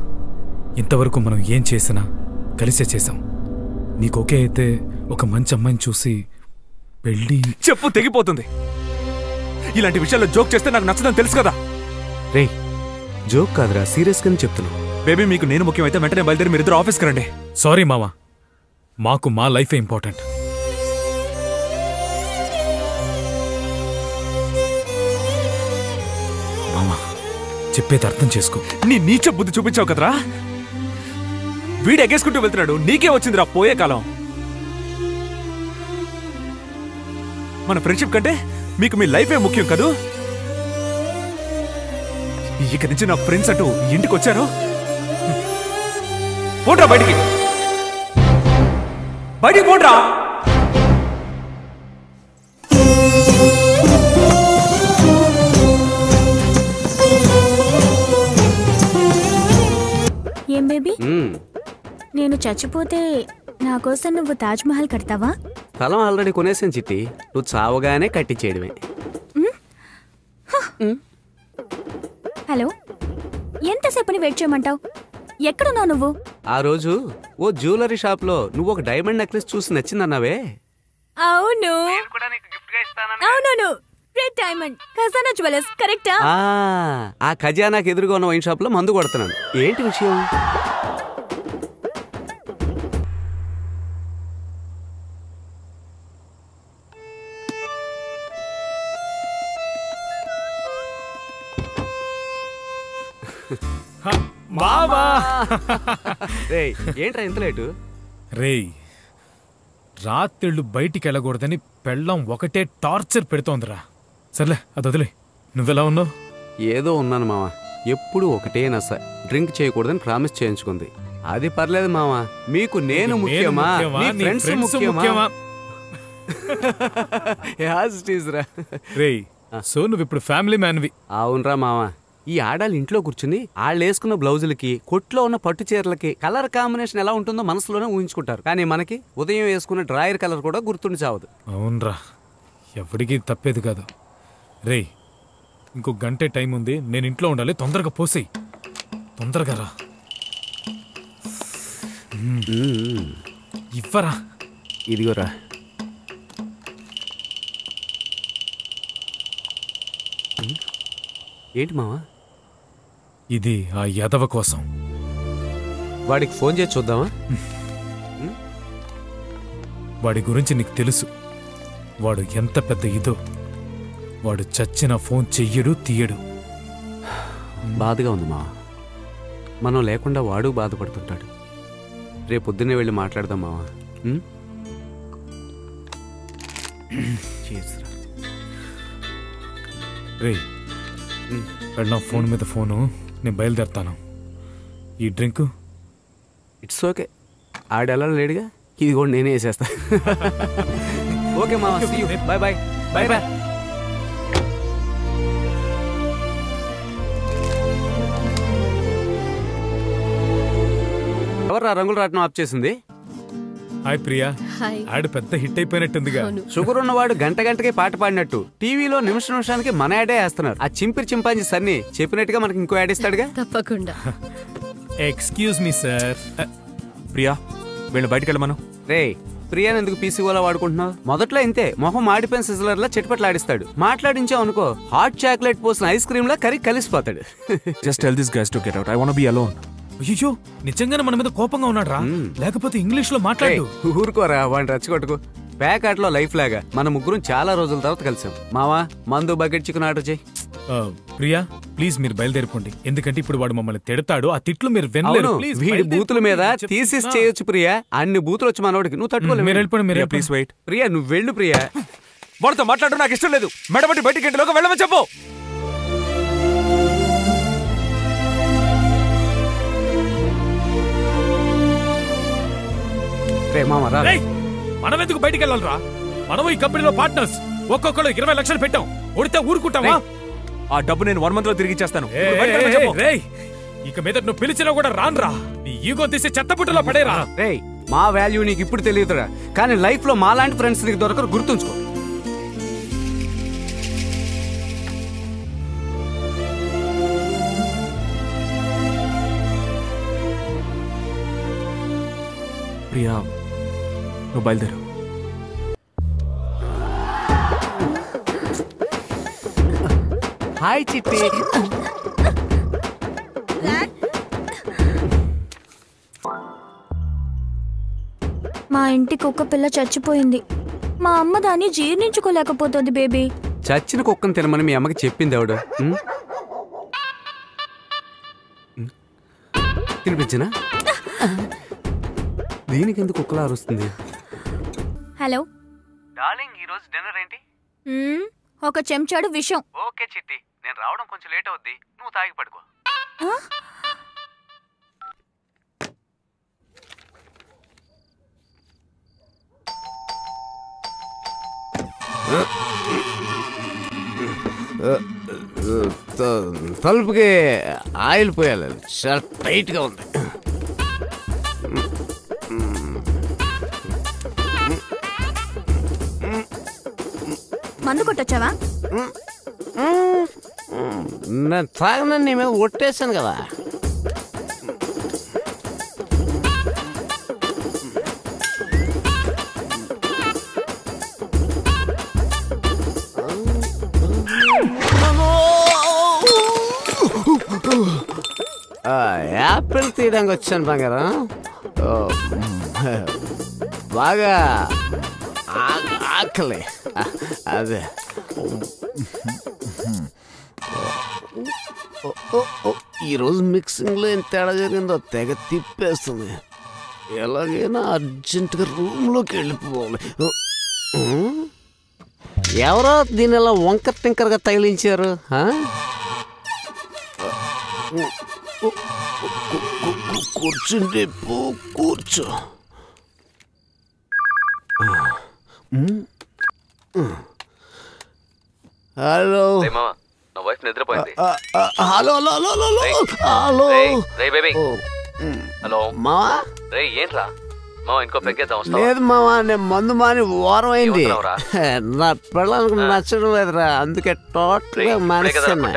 ఇంతవరకు మనం ఏం చేసినా కలిసే చేసాం. నీకు ఓకే అయితే ఒక మంచి అమ్మాయిని చూసి పెళ్ళి. చెప్పు, తెగిపోతుంది. ఇలాంటి విషయాల్లో జోక్ చేస్తే నాకు నచ్చదని తెలుసు కదా. రే, జోక్ కాదురా, సీరియస్ గానే చెప్తున్నావు. బేబీ, మీకు నేను ముఖ్యమైతే వెంటనే బయలుదేరి మీరిద్దరు ఆఫీస్కి రండి. సారీ మామా, మాకు మా లైఫే ఇంపార్టెంట్. మామా, చెప్పేది అర్థం చేసుకో. నీ నీచ బుద్ధి చూపించావు కదరా. వీడు ఎగేసుకుంటూ వెళ్తున్నాడు, నీకే వచ్చిందిరా పోయే కాలం. మన ఫ్రెండ్షిప్ కంటే మీకు మీ లైఫే ముఖ్యం కదూ. ఇక నుంచి నా ఫ్రెండ్స్ అటు ఇంటికి వచ్చారు. పోండ్రా బయటికి, బయటికి పోండ్రా. ఏం బేబీ, నేను చచ్చిపోతే నా కోసం నువ్వు తాజ్ మహల్ కడతావా? స్థలం ఆల్రెడీ కొనేసాను చిట్టి, నువ్వు చావగానే కట్టించేయడమే. హలో, ఎంతసేపని వెయిట్ చేయమంటావు? ఎక్కడున్నావు నువ్వు? ఆ రోజు ఓ జ్యువెలరీ షాప్ లో నువ్వు ఒక డైమండ్ నెక్లెస్ చూసి నచ్చిందన్నావే. అవును, అవునవును, రెడ్ డైమండ్ ఖజానా జ్యువెలర్స్, కరెక్టా? ఆ ఖజానాకి ఎదురుగా ఉన్న వైన్ షాప్ లో మందు కొడుతున్నాను. ఏంటి విషయం? బావా, రేయ్ ఏంట్రా ఇంత లేటు? రేయ్, రాత్రిళ్ళు బయటికి వెళ్ళకూడదని పెళ్ళం ఒకటే టార్చర్ పెడుతోందిరా. సర్లే అది వదిలే, నువ్వెలా ఉన్నావు? ఏదో ఉన్నాను మామ, ఎప్పుడు ఒకటే నస. డ్రింక్ చేయకూడదని ప్రామిస్ చేయించుకుంది. అది పర్లేదు మామ, మీకు నేను ముఖ్యమా, నీ ఫ్రెండ్స్ ముఖ్యమా? రేయ్, సో నువ్వు ఇప్పుడు ఫ్యామిలీ మ్యాన్వి. అవునరా మామ, ఈ ఆడాలు ఇంట్లో కూర్చుని వాళ్ళు వేసుకున్న బ్లౌజులకి, కొట్లో ఉన్న పట్టు చీరలకి కలర్ కాంబినేషన్ ఎలా ఉంటుందో మనసులోనే ఊహించుకుంటారు. కానీ మనకి ఉదయం వేసుకున్న డ్రాయర్ కలర్ కూడా గుర్తుండి చావదు. అవునరా, ఎవరికి తప్పేది కాదు. రేయ్, ఇంకో గంటే టైం ఉంది, నేను ఇంట్లో ఉండాలి. తొందరగా పోసేయి, తొందరగా రా. ఇవ్వరా. ఇదిగోరా. ఏంటి మావా? ఇది ఆ యదవ కోసం. వాడికి ఫోన్ చేసి చూద్దామా? వాడి గురించి నీకు తెలుసు, వాడు ఎంత పెద్ద ఇదో. వాడు చచ్చిన ఫోన్ చెయ్యడు, తీయడు. బాధగా ఉంది మావా. మనం లేకుండా వాడు బాధపడుతుంటాడు. రేపు పొద్దున్నే వెళ్ళి మాట్లాడదాం మావా. రే, వెళ్ళిన ఫోన్ మీద ఫోను, నేను బయలుదేరుతాను. ఈ డ్రింక్ ఇట్స్ ఓకే, ఆడెలా లేడుగా, ఇది కూడా నేనే వేసేస్తా. ఓకే మావా, see you. Bye bye. Bye bye. ఎవరు రంగులు రాట్నం ఆఫ్ చేసింది? హాయ్ ప్రియా. ఆడు పెద్ద హిట్ అయిపోయినట్టుందిగా. షుగర్ ఉన్నవాడు గంట గంటకి పాట పాడినట్టు టీవీలో నిమిష నిమిషానికి మన యాడే వేస్తున్నారు. ఆ చింపిరి చింపాంజీ సన్ని చెప్పినట్టుగా మనకి ఇంకో యాడ్ ఇస్తాడుగా. తప్పకుండా. Excuse me sir. ప్రియా, వీళ్ళు బయటకు వెళ్ళమను. రే, ప్రియాని ఎందుకు పీసీఓలా వాడుకుంటున్నావు? మొదట్లో ఇంతే, మొహం మాడిపోయిన సిజలర్లా చిట్పట్లాడిస్తాడు. మాట్లాడించావు అనుకో, హాట్ చాక్లెట్ పోసిన ఐస్ క్రీమ్ లా కరిగి కలిసిపోతాడు. Just tell this guys to get out. I want be alone. అయ్యో, నిజంగానే మన మీద కోపంగా ఉన్నాడు రా. లేకపోతే ఇంగ్లీష్ లో మాట్లాడు. ఊరుకోరా, వాడిని రచ్చగొట్టుకో. ప్యాకెట్లో లైఫ్ లాగా మన ముగ్గురం చాలా రోజుల తర్వాత కలిసాం. మావా, మందు బకెట్ చికెన్ ఆర్డర్ చేయి. ప్రియా ప్లీజ్ మీరు బయలుదేరిపోండి, ఎందుకంటే ఇప్పుడు వాడు మమ్మల్ని తిడతాడు. ఆ తిట్లు మీరు వినలేరు. వీడి బూతుల మీద తీసేసి చేయొచ్చు ప్రియా. అన్ని బూతులు వచ్చి మనోడికి నువ్వు తట్టుకోలేదు. మీరు వెళ్ళిపోండి, మీరు ప్లీజ్ వెయిట్. ప్రియా నువ్వు వెళ్ళు. ప్రియా వాడితో మాట్లాడడం నాకు ఇష్టం లేదు. మెడబట్టి బయటికి ఇంటిలోకి వెళ్ళమని చెప్పు. మనం ఎందుకు బయటికి వెళ్ళాలరా? మనం ఈ కంపెనీలో పార్ట్నర్స్. ఒక్కొక్కరు 20 లక్షలు పెట్టాం. ఉడితే ఊరుకుంటావా? ఆ డబ్బు నేను 1 month లో తిరిగి ఇచ్చేస్తాను. ఇక మీద నువ్వు పిలిచినా కూడా రాన్రా. నీ ఈగో తీసి చెత్తపుట్టలో పడేరా. రేయ్, మా వాల్యూ నీకు ఇప్పుడు తెలియదురా, కానీ లైఫ్ లో మాలాంటి ఫ్రెండ్స్ నీకు దొరకరు, గుర్తుంచుకో. ప్రియా, నువ్వు బయలుదేరు. హాయ్ చిట్టి. మా ఇంటికి ఒక పిల్ల చచ్చిపోయింది. మా అమ్మ దాన్ని జీర్ణించుకోలేకపోతుంది బేబీ. చచ్చిన కుక్కను తినమని మీ అమ్మకి చెప్పింది ఎవడు? తినిపించనా? దీనికి ఎందుకు కుక్కలా అరుస్తుంది? హలో డార్లింగ్, ఈ రోజు డిన్నర్ ఏంటి? ఒక చెంచాడు విషం. ఓకే చిట్టి, నేను రావడం కొంచెం లేట్ అవుద్ది, నువ్వు తాగి పడుకో. తలుపుకి ఆయిల్ పోయాలి, చాలా టైట్గా ఉంది. మందు కొట్టొచ్చావా? నేను తాగనని నీ మీద ఒట్టేశాను కదా. యాపిల్ తీయడానికి వచ్చాను బంగారం. బాగా ఆకలి. అదే ఈరోజు మిక్సింగ్లో ఏం తేడా జరిగిందో తెగ తిప్పేస్తుంది. ఎలాగైనా అర్జెంటుగా రూమ్లోకి వెళ్ళిపోవాలి. ఎవరో దీని ఇలా వంకర టింకర్గా తగిలించారు. కూర్చుండి కూర్చో. హలో నా వైఫ్ నిద్రపోయింది. Hello hello hello hello hello baby. Hello మావా. రే ఏంట్రా మావా, ఇంకో పెగ్గేద్దాం. లేదు మావా, నేను మందు మాని వారం అయింది. నా పిల్లలకు నచ్చడం లేదురా, అందుకే టోటల్ గా మానేస్తాను.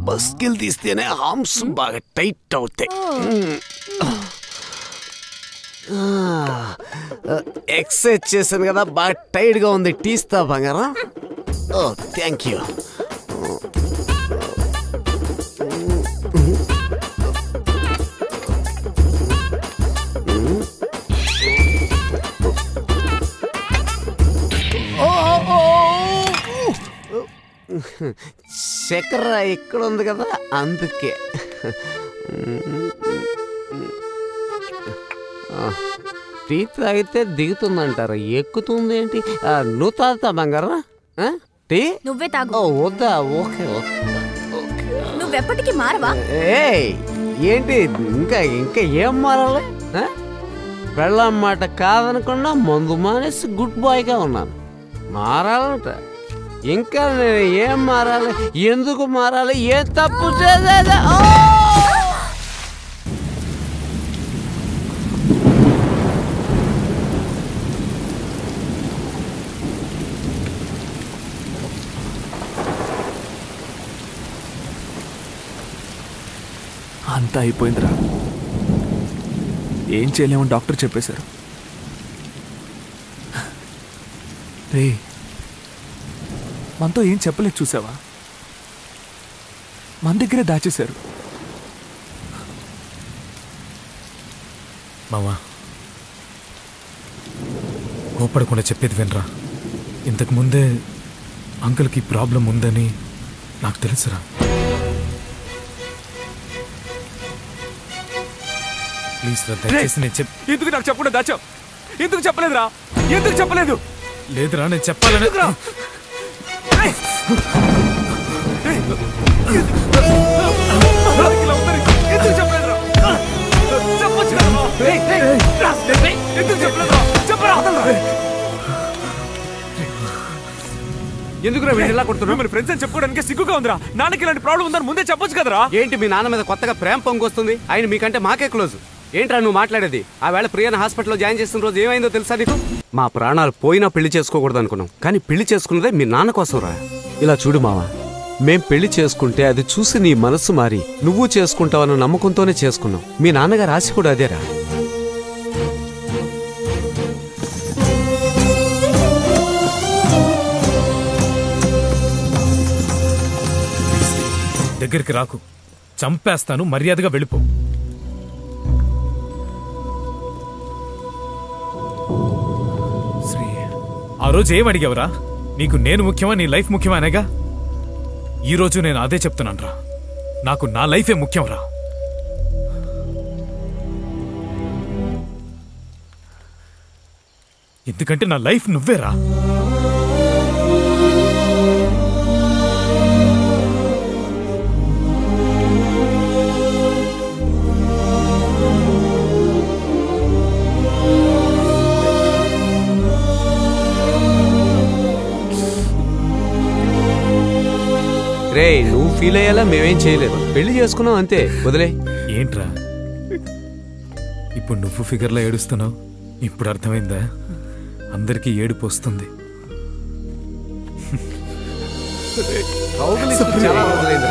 బస్కిల్ తీస్తేనే హార్మ్స్ బాగా టైట్ అవుతాయి. ఎక్సర్సైజ్ చేశాను కదా, బాగా టైట్గా ఉంది. టీస్తా బంగారం? ఓ థ్యాంక్ యూ. చక్కెర ఇక్కడ ఉంది కదా, అందుకే. టీ తాగితే దిగుతుందంటారు, ఎక్కుతుంది ఏంటి? నువ్వు తాగుతా బంగారం? టీ నువ్వే తాగు. వద్దా? ఓకే నువ్వెప్పటికీ మారవా? ఏంటి ఇంకా ఇంకా ఏం మారాలి? పెళ్ళాం మాట కాదనకుండా మందు మానేసి గుడ్ బాయ్గా ఉన్నాను. మారాలంట ఇంకా నేను ఏం మారాలి? ఎందుకు మారాలి? ఏం తప్పు చేసేదా? అంతా అయిపోయిందిరా, ఏం చేయలేమని డాక్టర్ చెప్పేశారు. రే మనతో ఏం చెప్పలేదు చూసావా? మన దగ్గరే దాచేశారు. మావా కోపడకుండా చెప్పేది వినరా. ఇంతకు ముందే అంకుల్కి ప్రాబ్లం ఉందని నాకు తెలుసురా. ప్లీజ్ రా, దయచేసి నేను ఎందుకు నాకు చెప్పకుండా దాచావు? ఎందుకు చెప్పలేదురా? ఎందుకు చెప్పలేదు? లేదురా, నేను చెప్పాలని. ఎందుకు ఇలా కొడుతున్నా? మరి ఫ్రెండ్స్ అని చెప్పుకోవడానికి సిగ్గుగా ఉందిరా. నాన్నకి ఇలాంటి ప్రాబ్లం ఉందని ముందే చెప్పొచ్చు కదరా. ఏంటి మీ నాన్న మీద కొత్తగా ప్రేమ పొంగొస్తుంది? ఆయన మీకంటే మాకే క్లోజ్. ఏంట్రా నువ్వు మాట్లాడేది? ఆ వేళ ప్రియాని హాస్పిటల్లో జాయిన్ చేసిన రోజు ఏమైందో తెలుసా నీకు? మా ప్రాణాలు పోయినా పెళ్లి చేసుకోకూడదు అనుకున్నాం, కానీ పెళ్లి చేసుకున్నదే మీ నాన్న కోసం రా. ఇలా చూడు మావా, మేం పెళ్లి చేసుకుంటే అది చూసి నీ మనస్సు మారి నువ్వు చేసుకుంటావన్న నమ్మకంతోనే చేసుకున్నాం. మీ నాన్నగారు ఆశ కూడా అదేరా. దగ్గరికి రాకు, చంపేస్తాను. మర్యాదగా వెళ్ళిపో. ఆ రోజు ఏమడిగావురా? నీకు నేను ముఖ్యమా, నీ లైఫ్ ముఖ్యమా అనేగా. ఈరోజు నేను అదే చెప్తున్నాను రా, నాకు నా లైఫే ముఖ్యం రా. ఎందుకంటే నా లైఫ్ నువ్వేరా. రే నువ్వు ఫీల్ అయ్యేలా మేమేం చేయలేదు, పెళ్లి చేసుకున్నావు అంతే, వదిలే. ఏంట్రా ఇప్పుడు నువ్వు ఫిగర్లో ఏడుస్తున్నావు? ఇప్పుడు అర్థమైందా? అందరికీ ఏడుపు వస్తుంది. చాలా రోజులైంది.